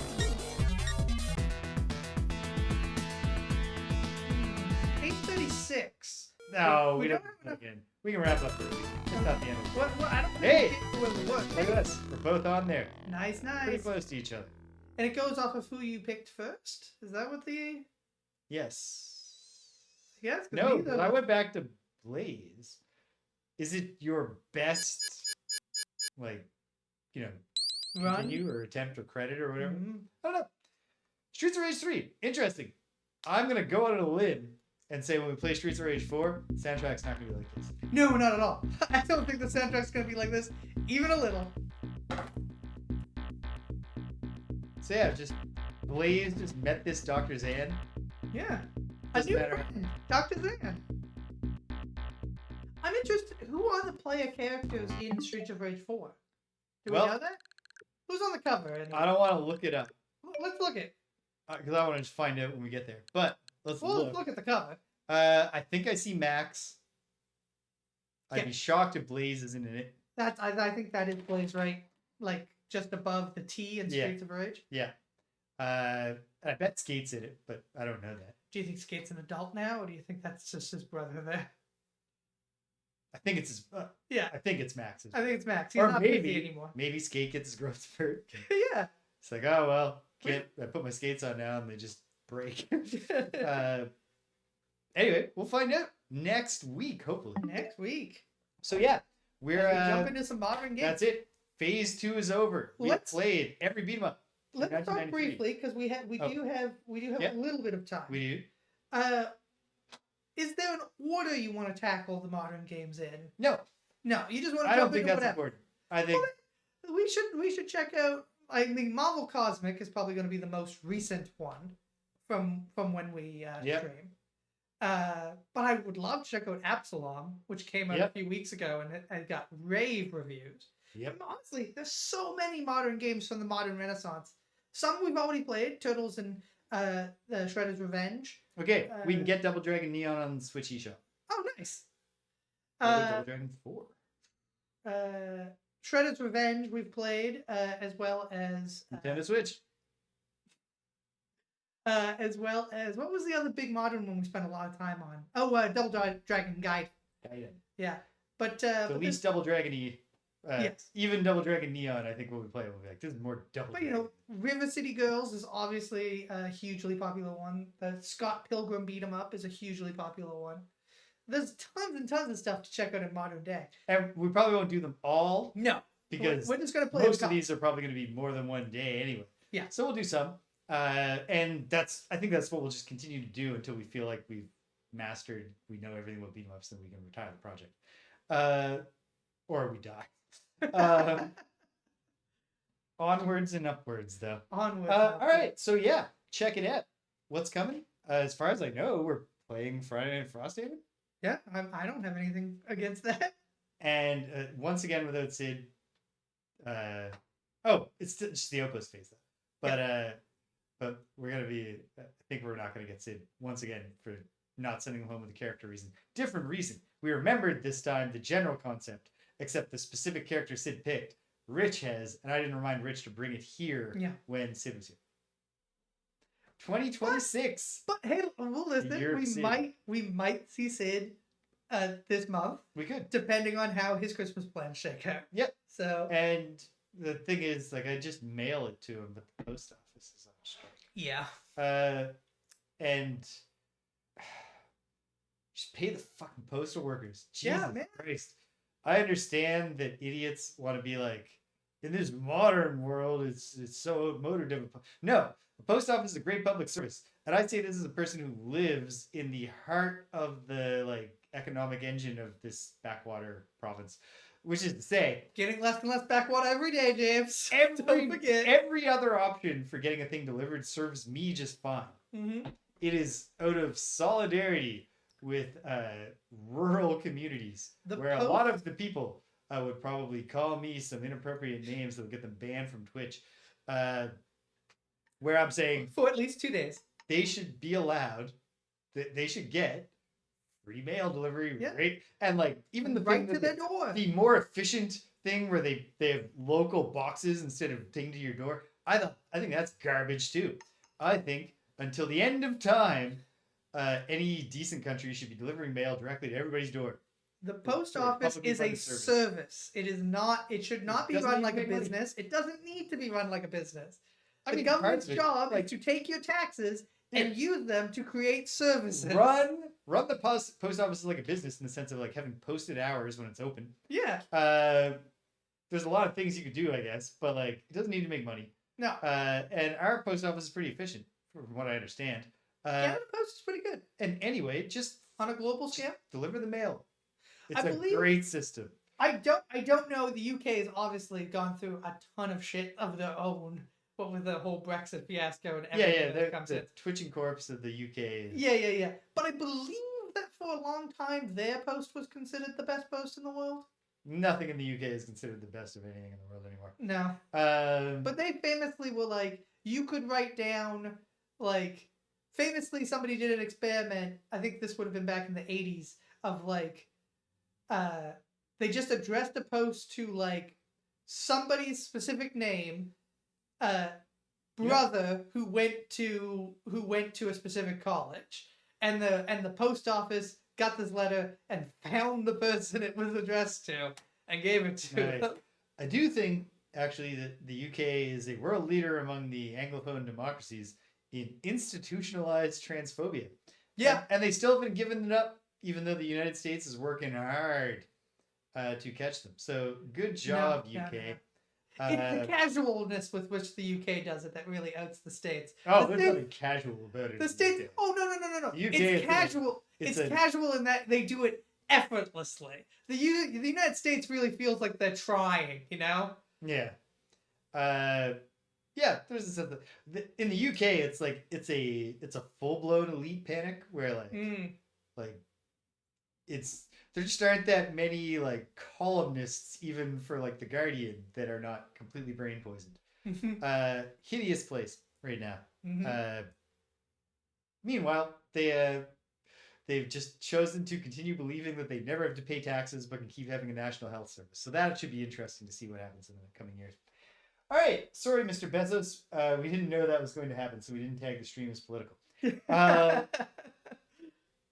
8:36. No, We we don't. don't have enough- Again, we can wrap up early. It's not the end of it. What? I don't think Hey! we get to where we were. Look at us. We're both on there. Nice. Pretty close to each other. And it goes off of who you picked first? Is that what the... Yes. Yeah, it's No, gonna be but the... I went back to Blaze. Is it your best, like, you know, Run? continue or attempt or credit or whatever? Mhm. I don't know. Streets of Rage 3. Interesting. I'm going to go out on a limb and say when we play Streets of Rage 4, the soundtrack's not going to be like this. No, not at all. I don't think the soundtrack's gonna be like this, even a little. So yeah, just Blaze just met this Dr. Zan. Yeah. Doesn't a new matter. friend, Dr. Zan. I'm interested. Who are the player characters in Streets of Rage 4? Do Well- we know that? Who's on the cover? Anyway? I don't want to look it up Let's look at. because I want to just find out when we get there. But let's Well, look. let's look at the cover. I think I see Max. I'd Yeah. be shocked if Blaze isn't in it. I think that is Blaze, right? like just above the T in Yeah. Streets of Rage. Yeah. I bet Skate's in it, but I don't know that. Do you think Skate's an adult now, or do you think that's just his brother there? I think it's his. Yeah, I think it's Max's. I think it's Max. He's Or not maybe busy anymore. maybe Skate gets his growth spurt. Yeah. It's like, oh well, can't I put my skates on now and they just break. Anyway, we'll find out next week, hopefully. Next week. So yeah, we're As we jump into some modern games. that's it. Phase 2 is over. We've played every beat 'em up. Let's talk 1993. briefly because we do have Yeah. a little bit of time. We do. Is there an order you want to tackle the modern games in? No, No, you just want to I jump don't think into that's whatever. important. I think We should check out. I mean, Marvel Cosmic is probably going to be the most recent one from when we Yep. stream. But I would love to check out Absalom, which came out Yep. a few weeks ago and it got rave reviews. Yep. And honestly, there's so many modern games from the modern Renaissance. Some we've already played, Turtles and the Shredder's Revenge. Okay, we can get Double Dragon Neon on the Switch eShop. Oh, nice. Double Dragon 4. Shredder's Revenge we've played, as well as Nintendo Switch. what was the other big modern one we spent a lot of time on? Oh, Double Dragon Guide. Yeah, but The least Double Dragon-y. Yes. Even Double Dragon Neon, I think when we play it, we'll be like, this is more Double But Dragon. you know, River City Girls is obviously a hugely popular one. The Scott Pilgrim beat 'em up is a hugely popular one. There's tons and tons of stuff to check out in modern day. And we probably won't do them all No, because we're just gonna play most a of couple. these are probably going to be more than one day anyway. Yeah. So we'll do some. And I think that's what we'll just continue to do until we feel like we know everything about beat 'em ups, then we can retire the project. Or we die. Onwards and upwards, though. Onwards. All right, so yeah, check it out. What's coming? As far as I know, we're playing Friday Night Frosthaven, Yeah, I don't have anything against that. and once again without Sid. It's just the Opus phase though. But we're gonna be. I think we're not gonna get Sid once again for not sending him home with a character reason. Different reason. We remembered this time the general concept, except the specific character Sid picked. Rich has, and I didn't remind Rich to bring it here when Sid was here. 2026. But hey, we'll listen. Year of Sid. We might see Sid this month, We could. depending on how his Christmas plans shake out. Yep. So And the thing is, like, I just mail it to him, but the post office is on strike. yeah, And just pay the fucking postal workers. Jesus Yeah, man. Christ. I understand that idiots want to be like, in this modern world, it's so motor-driven. No, the post office is a great public service, and I'd say this is a person who lives in the heart of the like economic engine of this backwater province, which is to say, getting less and less backwater every day, James. every Don't forget. every other option for getting a thing delivered serves me just fine. Mm-hmm. It is out of solidarity with rural communities where a lot of the people would probably call me some inappropriate names that would get them banned from Twitch. Where I'm saying For at least 2 days. they should be allowed, they should get free mail delivery, Yeah. right? And like even the Right thing to that their door. the more efficient thing where they have local boxes instead of taking to your door. I think that's garbage too. I think until the end of time, any decent country should be delivering mail directly to everybody's door. The post For office publicly is a funded service. service. It is not. It should not be doesn't run need like to a make money. business. It doesn't need to be run like a business. I The mean, government's parts of it, job like, is to take your taxes and Dude. use them to create services. run the post office like a business in the sense of like having posted hours when it's open. Yeah. There's a lot of things you could do, I guess, but like it doesn't need to make money. No. And our post office is pretty efficient, from what I understand. Canada Post is pretty good And anyway, just on a global scale. deliver the mail. It's I a believe- great system. I don't know. The UK has obviously gone through a ton of shit of their own. What with the whole Brexit fiasco and everything that comes The in. twitching corpse of the UK. Yeah. But I believe that for a long time their post was considered the best post in the world. Nothing in the UK is considered the best of anything in the world anymore. No. But they famously were like, you could write down, like, famously somebody did an experiment, I think this would have been back in the 80s, of like, they just addressed a post to like somebody's specific name, brother who went to a specific college, and the post office got this letter and found the person it was addressed to and gave it to Nice. them. I do think actually that the UK is a world leader among the Anglophone democracies in institutionalized transphobia. Yeah. And they still haven't given it up, even though the United States is working hard to catch them. So good job, No, UK. no. It's the casualness with which the UK does it that really outs the States. Oh, The there's States- nothing casual about it. The in States. UK. Oh no! The UK It's is casual. it's It's casual in that they do it effortlessly. The United States really feels like they're trying. You know. Yeah. Yeah, there's a sense that in the UK it's like it's a full blown elite panic where like it's there just aren't that many like columnists even for like the Guardian that are not completely brain poisoned. Hideous place right now. Meanwhile, they've just chosen to continue believing that they never have to pay taxes but can keep having a national health service. So that should be interesting to see what happens in the coming years. All right, sorry, Mr. Bezos. We didn't know that was going to happen, so we didn't tag the stream as political.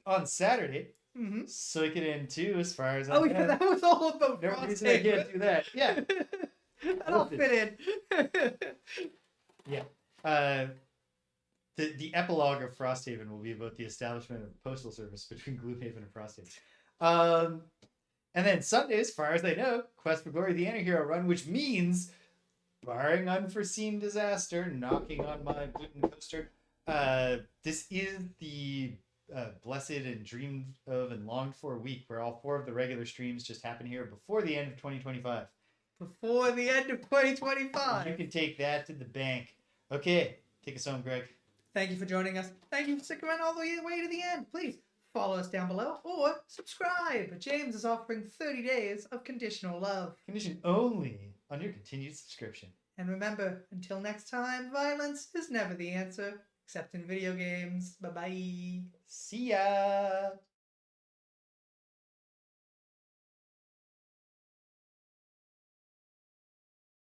On Saturday, Suikoden 2, as far as I know. Yeah, that was all about No reason I can't do that. Yeah. That all fit in. Yeah. The epilogue of Frosthaven will be about the establishment of postal service between Gloomhaven and Frosthaven. And then Sunday, as far as I know, Quest for Glory, the Anti-Hero run, which means, barring unforeseen disaster, knocking on my gluten coaster, this is the blessed and dreamed of and longed for week where all 4 of the regular streams just happen here before the end of 2025. Before the end of 2025. You can take that to the bank. Okay, take us home, Greg. Thank you for joining us. Thank you for sticking around all the way to the end. Please follow us down below or subscribe. James is offering 30 days of conditional love. Condition only on your continued subscription. And remember, until next time, violence is never the answer, except in video games. Bye-bye. See ya!